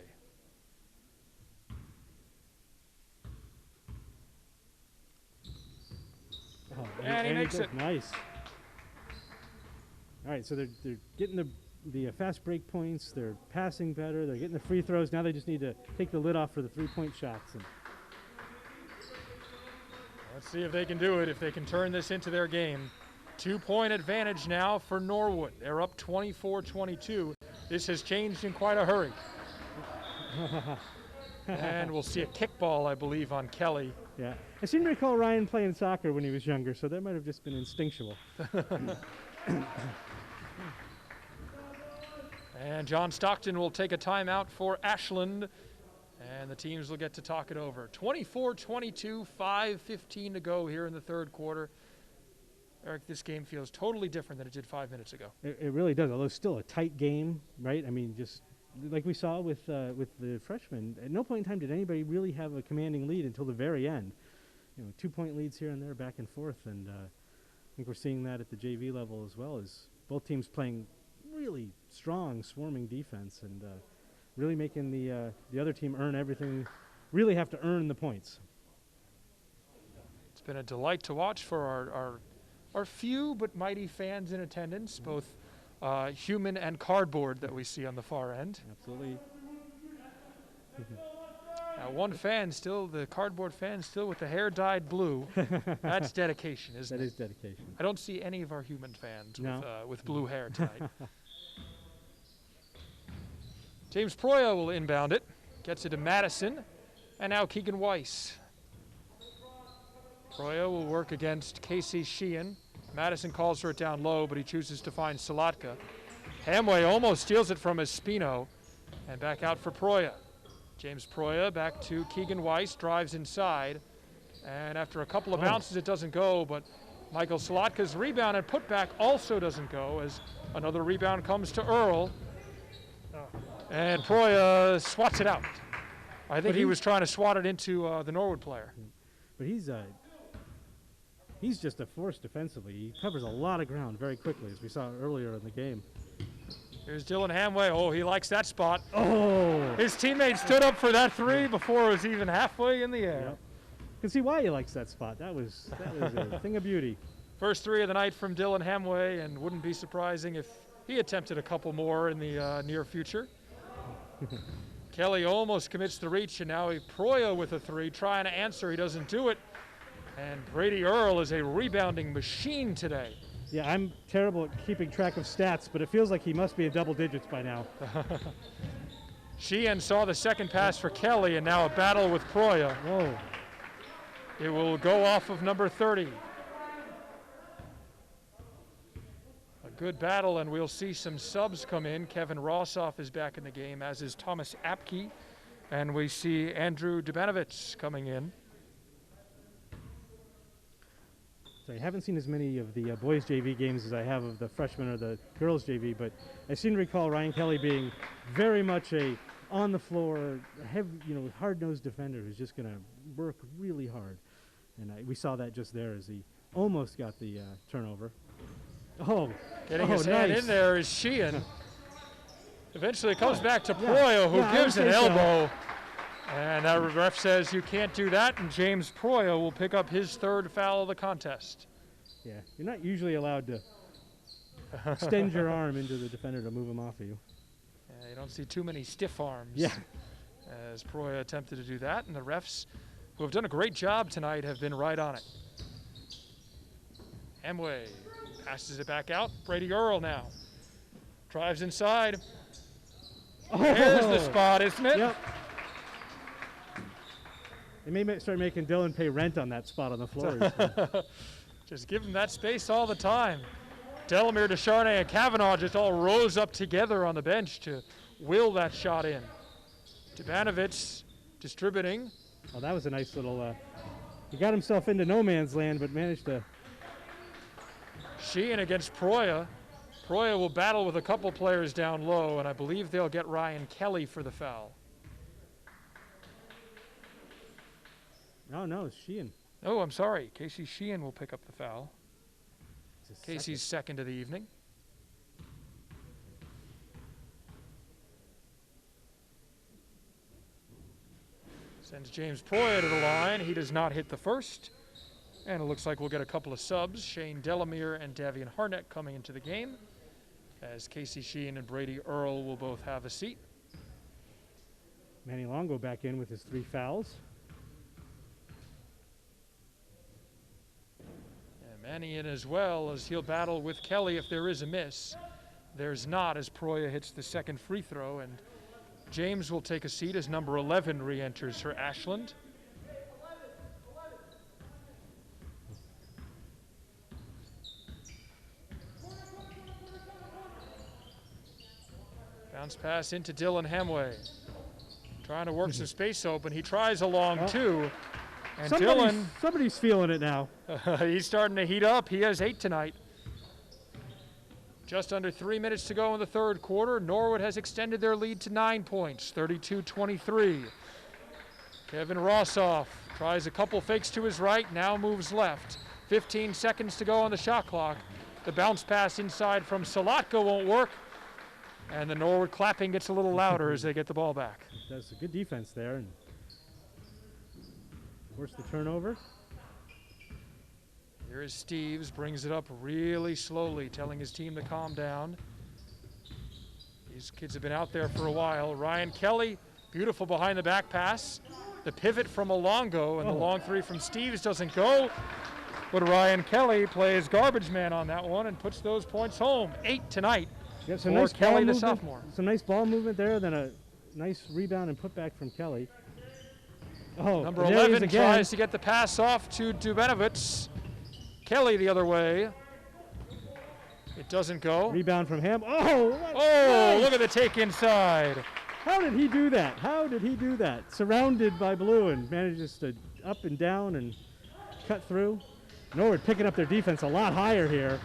And he makes it. Nice. All right, so they're getting the fast break points. They're passing better. They're getting the free throws. Now they just need to take the lid off for the 3-point shots. And let's see if they can do it, if they can turn this into their game. 2-point advantage now for Norwood. They're up 24-22. This has changed in quite a hurry. And we'll see a kickball, I believe, on Kelly. Yeah, I seem to recall Ryan playing soccer when he was younger, so that might have just been instinctual. And John Stockton will take a timeout for Ashland, and the teams will get to talk it over. 24-22, 5:15 to go here in the third quarter. Eric, this game feels totally different than it did 5 minutes ago. It really does, although still a tight game, right? I mean, just like we saw with the freshmen, at no point in time did anybody really have a commanding lead until the very end. 2-point leads here and there, back and forth, and I think we're seeing that at the JV level as well, as both teams playing really strong, swarming defense and really making the other team earn everything, really have to earn the points. It's been a delight to watch for our few but mighty fans in attendance, both human and cardboard that we see on the far end. Absolutely. One fan still, the cardboard fan still with the hair dyed blue. That's dedication, isn't it? That is dedication. I don't see any of our human fans with blue hair tonight. James Proya will inbound it, gets it to Madison, and now Keegan Weiss. Proya will work against Casey Sheehan. Madison calls for it down low, but he chooses to find Salatka. Hamway almost steals it from Espino, and back out for Proya. James Proya back to Keegan Weiss, drives inside, and after a couple of bounces it doesn't go, but Michael Salatka's rebound and putback also doesn't go, as another rebound comes to Earl, and Proya swats it out. I think he was trying to swat it into the Norwood player. But he's just a force defensively. He covers a lot of ground very quickly, as we saw earlier in the game. Here's Dylan Hamway. Oh, he likes that spot. Oh! His teammate stood up for that 3 before it was even halfway in the air. Yep. You can see why he likes that spot. That was a thing of beauty. First 3 of the night from Dylan Hamway, and wouldn't be surprising if he attempted a couple more in the near future. Kelly almost commits the reach, and now Proya with a 3, trying to answer. He doesn't do it. And Brady Earl is a rebounding machine today. Yeah, I'm terrible at keeping track of stats, but it feels like he must be in double digits by now. Sheehan saw the second pass for Kelly, and now a battle with Proya. Whoa. It will go off of number 30. A good battle, and we'll see some subs come in. Kevin Rossoff is back in the game, as is Thomas Apke. And we see Andrew Dubanovich coming in. So I haven't seen as many of the boys JV games as I have of the freshmen or the girls JV, but I seem to recall Ryan Kelly being very much a on the floor, hard-nosed defender who's just going to work really hard. And we saw that just there as he almost got the turnover. Getting his hand in there is Sheehan. Eventually it comes back to Proya, who gives an elbow. And that ref says you can't do that, and James Proya will pick up his third foul of the contest. Yeah, you're not usually allowed to extend your arm into the defender to move him off of you. Yeah, you don't see too many stiff arms. Yeah. As Proya attempted to do that, and the refs, who have done a great job tonight, have been right on it. Hemway passes it back out. Brady Earl now drives inside. There's the spot, isn't it? Yep. They may start making Dylan pay rent on that spot on the floor. Just give him that space all the time. Delamere, Descharnay, and Kavanaugh just all rose up together on the bench to will that shot in. Dubanovich distributing. Oh, that was a nice little, he got himself into no man's land, but managed to. Sheehan against Proya. Proya will battle with a couple players down low, and I believe they'll get Ryan Kelly for the foul. No, it's Sheehan. Oh, I'm sorry. Casey Sheehan will pick up the foul. Casey's second of the evening. Sends James Proya to the line. He does not hit the first. And it looks like we'll get a couple of subs. Shane Delamere and Davian Harnett coming into the game, as Casey Sheehan and Brady Earl will both have a seat. Manny Longo back in with his 3 fouls. Manny in as well, as he'll battle with Kelly if there is a miss. There's not, as Proya hits the second free throw, and James will take a seat as number 11 re-enters for Ashland. Bounce pass into Dylan Hemway. Trying to work some space open. He tries a long two. And somebody's feeling it now. He's starting to heat up. He has 8 tonight. Just under 3 minutes to go in the third quarter. Norwood has extended their lead to 9 points, 32-23. Kevin Rossoff tries a couple fakes to his right, now moves left. 15 seconds to go on the shot clock. The bounce pass inside from Salatka won't work. And the Norwood clapping gets a little louder as they get the ball back. That's a good defense there. And force the turnover. Here is Steves, brings it up really slowly, telling his team to calm down. These kids have been out there for a while. Ryan Kelly, beautiful behind the back pass. The pivot from Alongo, and the long three from Steves doesn't go. But Ryan Kelly plays garbage man on that one and puts those points home. 8 tonight some for nice Kelly, the movement, sophomore. Some nice ball movement there, then a nice rebound and putback from Kelly. Oh, number 11 tries to get the pass off to Dubanovich. Kelly the other way. It doesn't go. Rebound from him. Oh, nice. Look at the take inside. How did he do that? How did he do that? Surrounded by blue and manages to up and down and cut through. Norwood picking up their defense a lot higher here.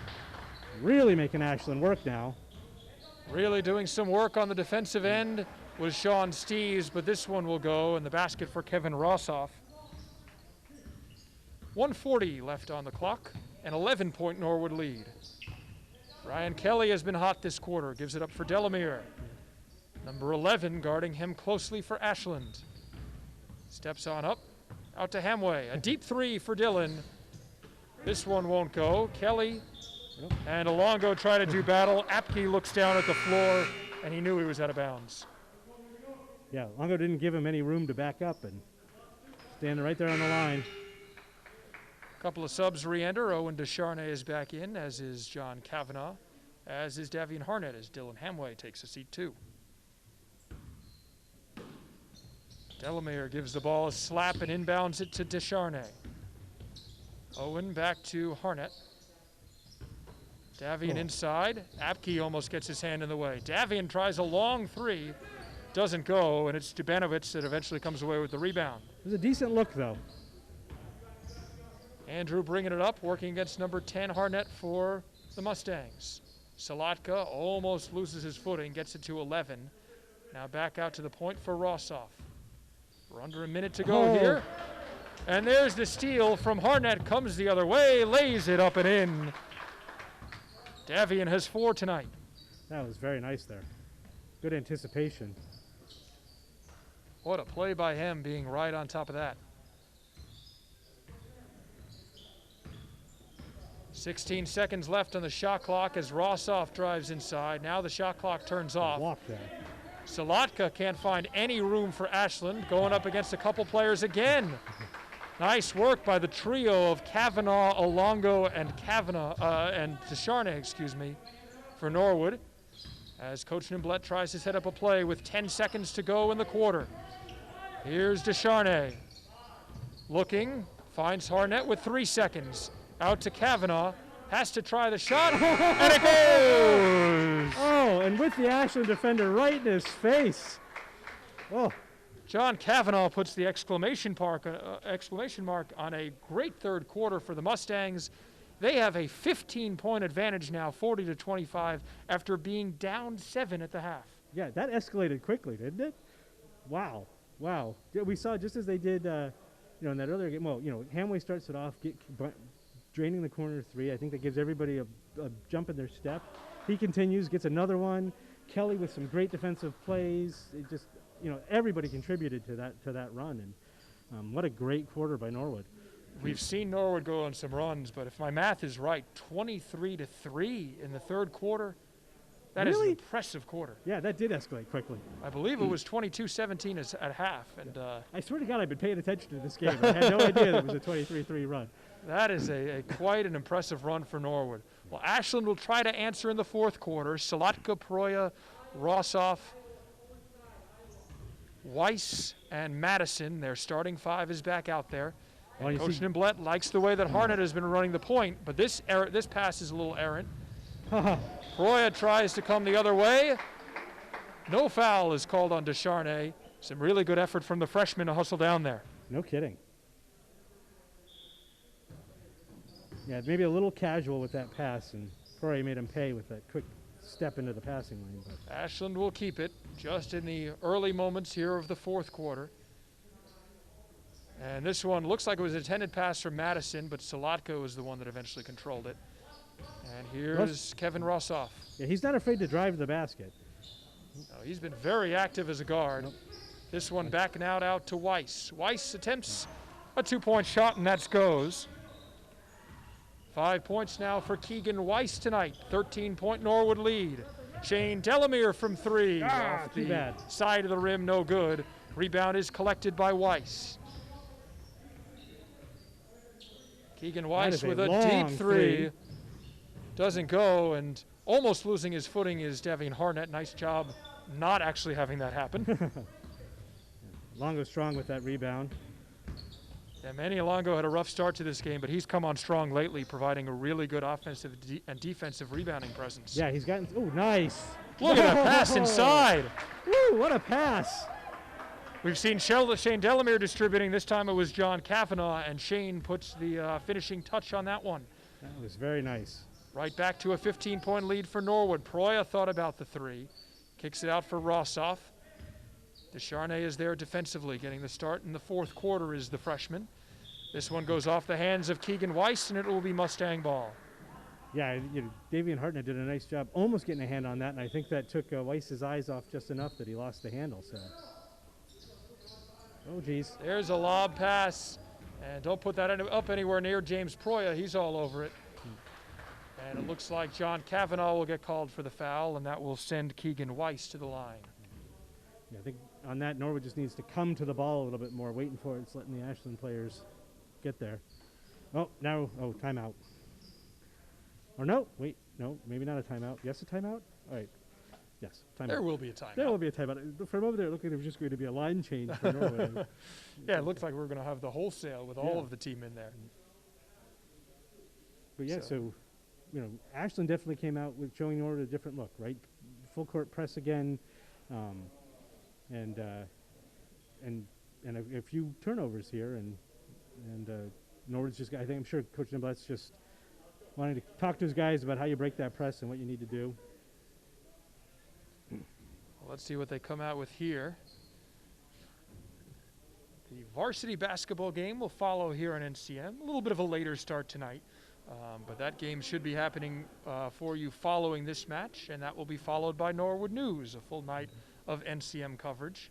Really making Ashland work now. Really doing some work on the defensive end was Sean Steves, but this one will go in the basket for Kevin Rossoff. 1:40 left on the clock, an 11-point Norwood lead. Ryan Kelly has been hot this quarter, gives it up for Delamere. Number 11 guarding him closely for Ashland. Steps on up, out to Hemway. A deep three for Dylan. This one won't go. Kelly and Alongo try to do battle. Apke looks down at the floor, and he knew he was out of bounds. Yeah, Longo didn't give him any room to back up and standing right there on the line. couple of subs re-enter. Owen Descharnay is back in, as is John Kavanaugh, as is Davian Harnett, as Dylan Hamway takes a seat too. Delamere gives the ball a slap and inbounds it to Descharnay. Owen back to Harnett. Davian inside. Apke almost gets his hand in the way. Davian tries a long three. Doesn't go, and it's Stubanovic that eventually comes away with the rebound. It was a decent look, though. Andrew bringing it up, working against number 10 Harnett for the Mustangs. Salatka almost loses his footing, gets it to 11. Now back out to the point for Rossoff. We're under a minute to go here. And there's the steal from Harnett, comes the other way, lays it up and in. Davian has 4 tonight. That was very nice there. Good anticipation. What a play by him, being right on top of that. 16 seconds left on the shot clock as Rossoff drives inside. Now the shot clock turns off. Walk there. Salatka can't find any room for Ashland, going up against a couple players again. Nice work by the trio of Kavanaugh, Olongo, and Descharnay, for Norwood. As Coach Nimblett tries to set up a play with 10 seconds to go in the quarter. Here's Descharnay. Looking, finds Harnett with 3 seconds. Out to Kavanaugh, has to try the shot, and it goes! Oh, and with the Ashland defender right in his face. Oh. John Kavanaugh puts the exclamation mark on a great third quarter for the Mustangs. They have a 15-point advantage now, 40-25, after being down 7 at the half. Yeah, that escalated quickly, didn't it? Wow. Wow. We saw just as they did, in that earlier game. Well, Hamway starts it off, draining the corner 3. I think that gives everybody a jump in their step. He continues, gets another one. Kelly with some great defensive plays. It just, everybody contributed to that run, and what a great quarter by Norwood. We've seen Norwood go on some runs, but if my math is right, 23-3 in the third quarter. That is an impressive quarter. Yeah, that did escalate quickly. I believe it was 22-17 at half. And I swear to God, I've been paying attention to this game. I had no idea that it was a 23-3 run. That is quite an impressive run for Norwood. Well, Ashland will try to answer in the fourth quarter. Salatka, Proya, Rossoff, Weiss, and Madison. Their starting 5 is back out there. And Coach Nimblett likes the way that Harnett has been running the point, but this pass is a little errant. Proya tries to come the other way. No foul is called on Descharnay. Some really good effort from the freshman to hustle down there. No kidding. Yeah, maybe a little casual with that pass, and Proya made him pay with that quick step into the passing lane. But Ashland will keep it just in the early moments here of the fourth quarter. And this one looks like it was an intended pass from Madison, but Salatka was the one that eventually controlled it. And here's Kevin Rossoff. Yeah, he's not afraid to drive the basket. No, he's been very active as a guard. Nope. This one backing out to Weiss. Weiss attempts a 2-point shot, and that goes. 5 points now for Keegan Weiss tonight. 13-point Norwood lead. Shane Delamere from 3. Off the side of the rim, no good. Rebound is collected by Weiss. Keegan Weiss with a deep 3. Doesn't go, and almost losing his footing is Davian Harnett. Nice job not actually having that happen. Longo strong with that rebound. Yeah, Manny Longo had a rough start to this game, but he's come on strong lately, providing a really good offensive and defensive rebounding presence. Yeah, he's gotten, nice. Look at that pass inside. Woo, what a pass. We've seen Shane Delamere distributing. This time it was John Kavanaugh, and Shane puts the finishing touch on that one. That was very nice. Right back to a 15-point lead for Norwood. Proya thought about the 3. Kicks it out for Rossoff. Descharnay is there defensively, getting the start in the fourth quarter is the freshman. This one goes off the hands of Keegan Weiss, and it will be Mustang ball. Yeah, Davian Hartnett did a nice job almost getting a hand on that, and I think that took Weiss's eyes off just enough that he lost the handle. So, oh, geez. There's a lob pass, and don't put that up anywhere near James Proya. He's all over it. And it looks like John Kavanaugh will get called for the foul, and that will send Keegan Weiss to the line. Yeah, I think on that, Norwood just needs to come to the ball a little bit more, waiting for it. It's letting the Ashland players get there. Oh, now, timeout. Or no, wait, no, maybe not a timeout. Yes, a timeout? All right. Yes, timeout. There will be a timeout. There will be a timeout. For a moment there, it looked like there was just going to be a line change for Norwood. Yeah, it looked like we were going to have the wholesale with all of the team in there. But yeah, so Ashland definitely came out with showing Norwood a different look, right? Full court press again, and a few turnovers here, and Norwood's just. I'm sure Coach Nimblett's just wanting to talk to his guys about how you break that press and what you need to do. Well, let's see what they come out with here. The varsity basketball game will follow here on NCM. A little bit of a later start tonight, but that game should be happening for you following this match, and that will be followed by Norwood News, a full night of NCM coverage.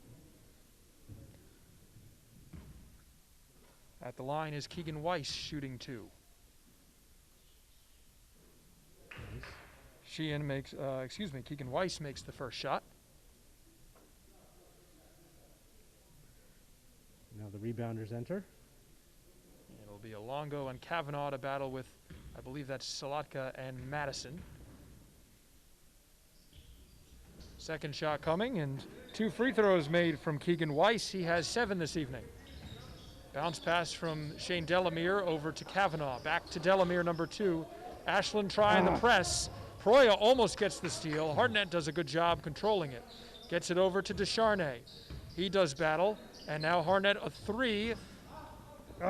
At the line is Keegan Weiss shooting 2. Keegan Weiss makes the first shot. Now the rebounders enter. It'll be Alongo and Kavanaugh to battle with, I believe that's Salatka and Madison. Second shot coming, and 2 free throws made from Keegan Weiss. He has 7 this evening. Bounce pass from Shane Delamere over to Kavanaugh. Back to Delamere, number 2. Ashland trying the press. Proya almost gets the steal. Hartnett does a good job controlling it. Gets it over to Descharnay. He does battle, and now Hartnett a 3.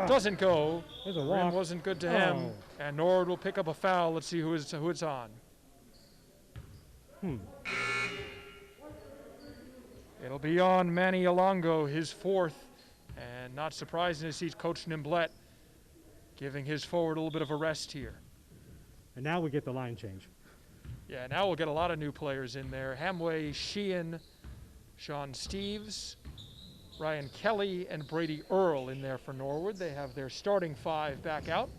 Doesn't go. There's a Rim walk. wasn't good to him, and Norwood will pick up a foul. Let's see who it's on. It'll be on Manny Alongo, his 4th, and not surprising to see Coach Nimblett giving his forward a little bit of a rest here. And now we get the line change. Yeah, now we'll get a lot of new players in there. Hamway, Sheehan, Sean Steves, Ryan Kelly, and Brady Earl in there for Norwood. They have their starting 5 back out.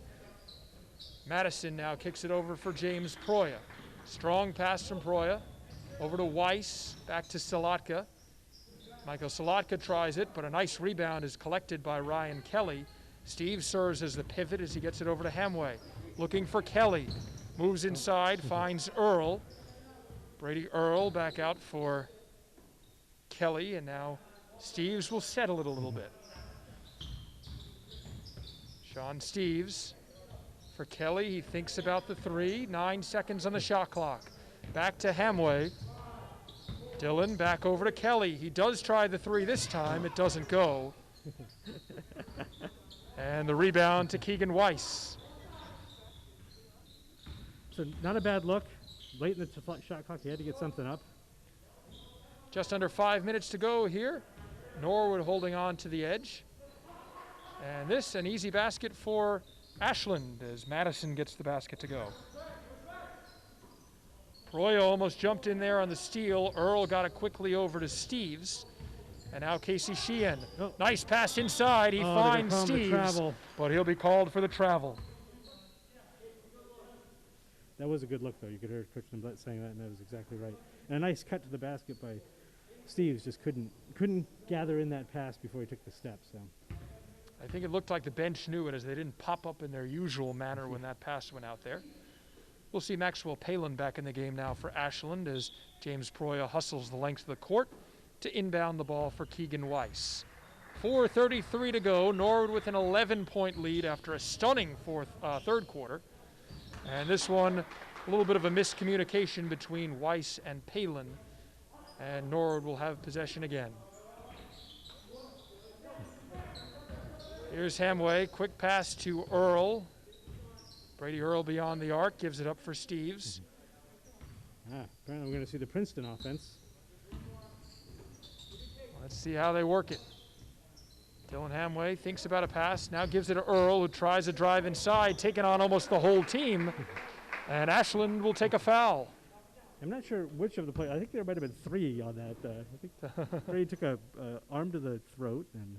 Madison now kicks it over for James Proya. Strong pass from Proya. Over to Weiss, back to Salatka. Michael Salatka tries it, but a nice rebound is collected by Ryan Kelly. Steve serves as the pivot as he gets it over to Hamway. Looking for Kelly. Moves inside, finds Earl. Brady Earl back out for Kelly, and now Steves will settle it a little bit. Sean Steves for Kelly. He thinks about the 3. 9 seconds on the shot clock. Back to Hamway. Dillon back over to Kelly. He does try the 3 this time. It doesn't go. And the rebound to Keegan Weiss. So not a bad look. Late in the shot clock, he had to get something up. Just under 5 minutes to go here. Norwood holding on to the edge. And this, an easy basket for Ashland as Madison gets the basket to go. Proya almost jumped in there on the steal. Earl got it quickly over to Steves. And now Casey Sheehan. Oh. Nice pass inside. He finds Steves, but he'll be called for the travel. That was a good look, though. You could hear Coach Nimblett saying that, and that was exactly right. And a nice cut to the basket by Steves. Just couldn't gather in that pass before he took the step. So I think it looked like the bench knew it as they didn't pop up in their usual manner when that pass went out there. We'll see Maxwell Palin back in the game now for Ashland as James Proya hustles the length of the court to inbound the ball for Keegan Weiss. 4:33 to go. Norwood with an 11-point lead after a stunning third quarter. And this one, a little bit of a miscommunication between Weiss and Palin. And Norwood will have possession again. Here's Hamway. Quick pass to Earl. Brady Earl beyond the arc, gives it up for Steves. Apparently we're going to see the Princeton offense. Let's see how they work it. Dylan Hamway thinks about a pass, now gives it to Earl, who tries to drive inside, taking on almost the whole team. And Ashland will take a foul. I'm not sure which of the players. I think there might have been 3 on that. I think Brady took a arm to the throat and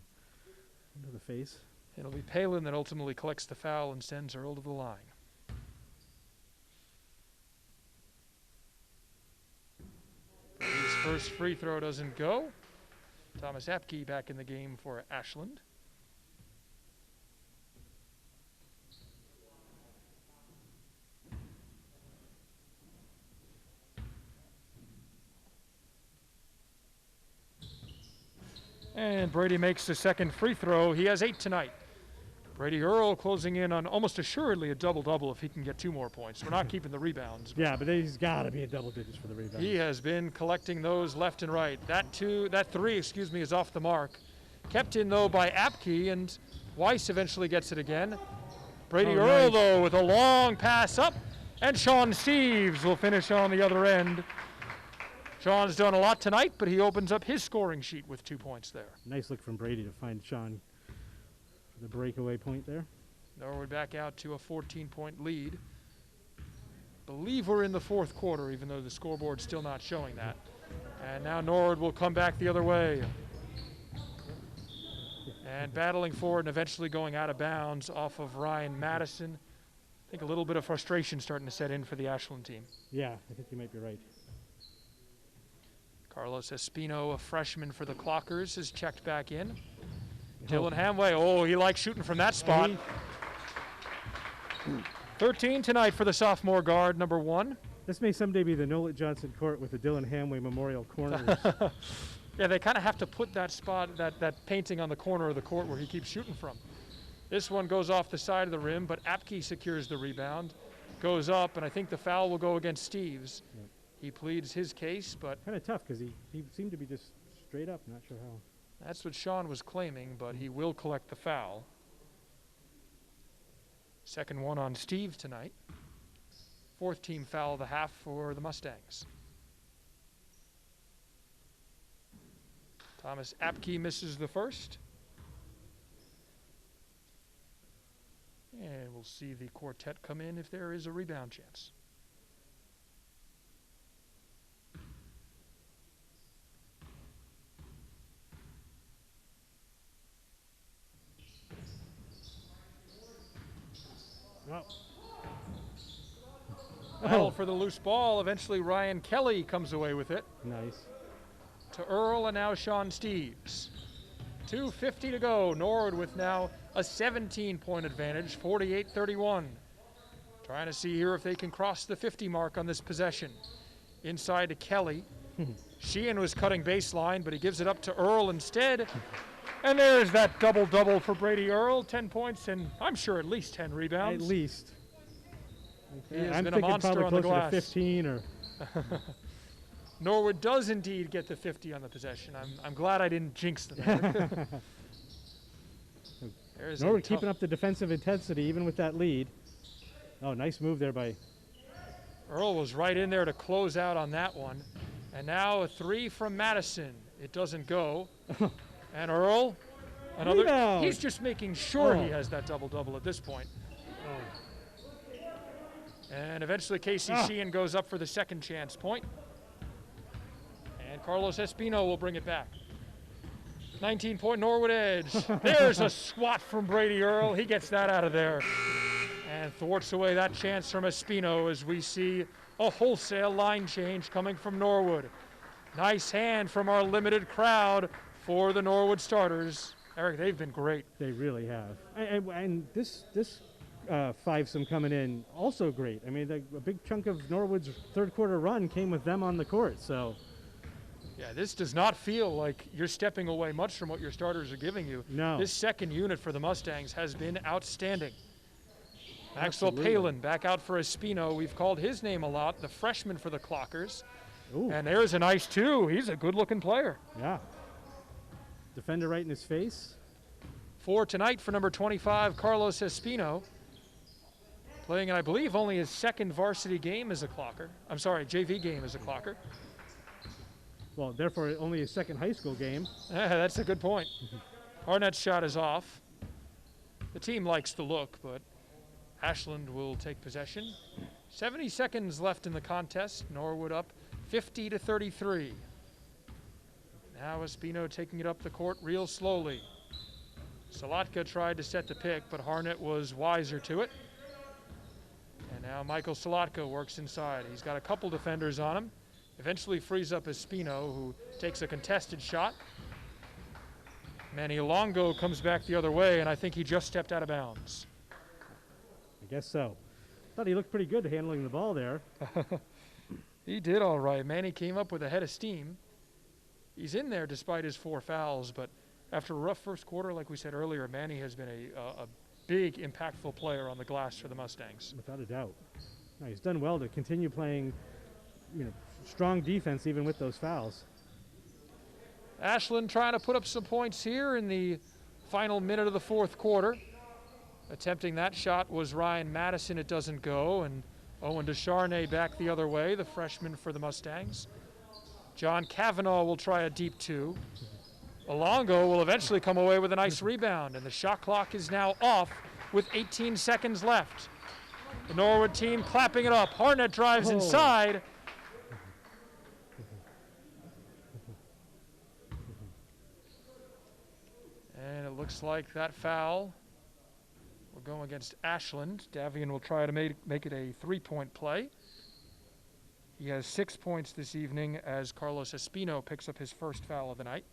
into the face. It'll be Palin that ultimately collects the foul and sends Earl to the line. His first free throw doesn't go. Thomas Apke back in the game for Ashland. And Brady makes the second free throw. He has 8 tonight. Brady Earl closing in on almost assuredly a double-double if he can get 2 more points. We're not keeping the rebounds. Yeah, but he's got to be in double digits for the rebounds. He has been collecting those left and right. That 3, is off the mark. Kept in, though, by Apke, and Weiss eventually gets it again. Brady Earl, though, with a long pass up, and Sean Steeves will finish on the other end. Sean's done a lot tonight, but he opens up his scoring sheet with 2 points there. Nice look from Brady to find Sean for the breakaway point there. Norwood back out to a 14-point lead. Believe we're in the 4th quarter, even though the scoreboard's still not showing that. And now Norwood will come back the other way. And battling forward and eventually going out of bounds off of Ryan Madison. I think a little bit of frustration starting to set in for the Ashland team. Yeah, I think you might be right. Carlos Espino, a freshman for the Clockers, has checked back in. Dylan Hamway, he likes shooting from that spot. 13 tonight for the sophomore guard, number 1. This may someday be the Nolet Johnson Court with the Dylan Hamway Memorial Corners. Yeah, they kind of have to put that spot, that painting on the corner of the court where he keeps shooting from. This one goes off the side of the rim, but Apke secures the rebound, goes up, and I think the foul will go against Steeves. Yep. He pleads his case, but kind of tough because he seemed to be just straight up, not sure how. That's what Sean was claiming, but he will collect the foul. Second one on Steve tonight. 4th team foul of the half for the Mustangs. Thomas Apke misses the first. And we'll see the quartet come in if there is a rebound chance. Battle for the loose ball. Eventually Ryan Kelly comes away with it. Nice. To Earl and now Sean Steeves. 2:50 to go. Norwood with now a 17-point advantage, 48-31. Trying to see here if they can cross the 50 mark on this possession. Inside to Kelly. Sheehan was cutting baseline, but he gives it up to Earl instead. And there's that double-double for Brady Earl. 10 points and I'm sure at least 10 rebounds. At least. Okay. I'm thinking probably closer to 15 or... Norwood does indeed get the 50 on the possession. I'm glad I didn't jinx them. Norwood keeping up the defensive intensity even with that lead. Oh, nice move there by... Earl was right in there to close out on that one. And now a 3 from Madison. It doesn't go. And Earl, another. Rebound. He's just making sure he has that double-double at this point. And eventually Casey Sheehan goes up for the second chance point. And Carlos Espino will bring it back. 19-point Norwood edge. There's a swat from Brady Earl. He gets that out of there. And thwarts away that chance from Espino as we see a wholesale line change coming from Norwood. Nice hand from our limited crowd for the Norwood starters. Eric, they've been great. They really have. And this fivesome coming in, also great. I mean, a big chunk of Norwood's third quarter run came with them on the court, so. Yeah, this does not feel like you're stepping away much from what your starters are giving you. No. This second unit for the Mustangs has been outstanding. Maxwell Palin back out for Espino. We've called his name a lot, the freshman for the Clockers. Ooh. And there's a nice 2. He's a good-looking player. Yeah. Defender right in his face. 4 tonight for number 25, Carlos Espino. Playing, I believe, only his second varsity game as a Clocker. I'm sorry, JV game as a Clocker. Well, therefore, only his second high school game. That's a good point. Arnett's shot is off. The team likes the look, but Ashland will take possession. 70 seconds left in the contest. Norwood up 50-33. Now Espino taking it up the court real slowly. Salatka tried to set the pick, but Harnett was wiser to it. And now Michael Salatka works inside. He's got a couple defenders on him. Eventually frees up Espino, who takes a contested shot. Manny Longo comes back the other way, and I think he just stepped out of bounds. I guess so. Thought he looked pretty good handling the ball there. He did all right. Manny came up with a head of steam. He's in there despite his 4 fouls, but After a rough first quarter, like we said earlier, Manny has been a big, impactful player on the glass for the Mustangs. Without a doubt. No, he's done well to continue playing, strong defense even with those fouls. Ashland trying to put up some points here in the final minute of the fourth quarter. Attempting that shot was Ryan Madison. It doesn't go, and Owen Descharnay back the other way, the freshman for the Mustangs. John Cavanaugh will try a deep two. Alongo will eventually come away with a nice rebound, and the shot clock is now off with 18 seconds left. The Norwood team clapping it up. Harnett drives inside. And it looks like that foul will go against Ashland. Davian will try to make it a three-point play. He has 6 points this evening as Carlos Espino picks up his first foul of the night.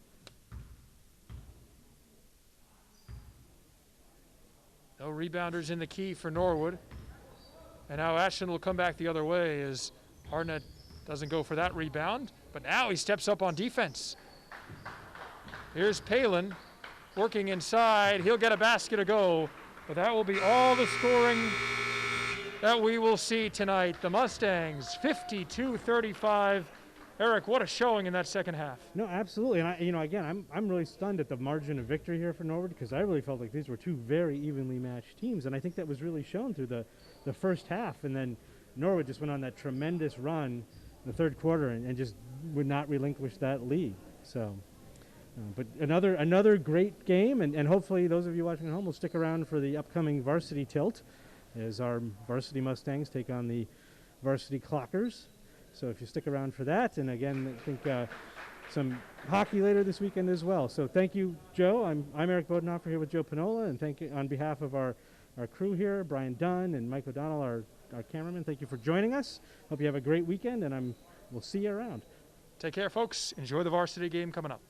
No rebounders in the key for Norwood. And now Ashland will come back the other way as Harnett doesn't go for that rebound. But now he steps up on defense. Here's Palin working inside. He'll get a basket to go. But that will be all the scoring that we will see tonight. The Mustangs 52-35. Eric, what a showing in that second half. No, absolutely. And again, I'm really stunned at the margin of victory here for Norwood, because I really felt like these were two very evenly matched teams, and I think that was really shown through the first half. And then Norwood just went on that tremendous run in the third quarter and just would not relinquish that lead. So, but another great game, and hopefully those of you watching at home will stick around for the upcoming varsity tilt as our varsity Mustangs take on the varsity Clockers. So if you stick around for that, and again, I think some hockey later this weekend as well. So thank you, Joe. I'm Eric Bodenhofer here with Joe Pinola, and thank you on behalf of our crew here, Brian Dunn and Mike O'Donnell, our cameraman. Thank you for joining us. Hope you have a great weekend, and we'll see you around. Take care, folks. Enjoy the varsity game coming up.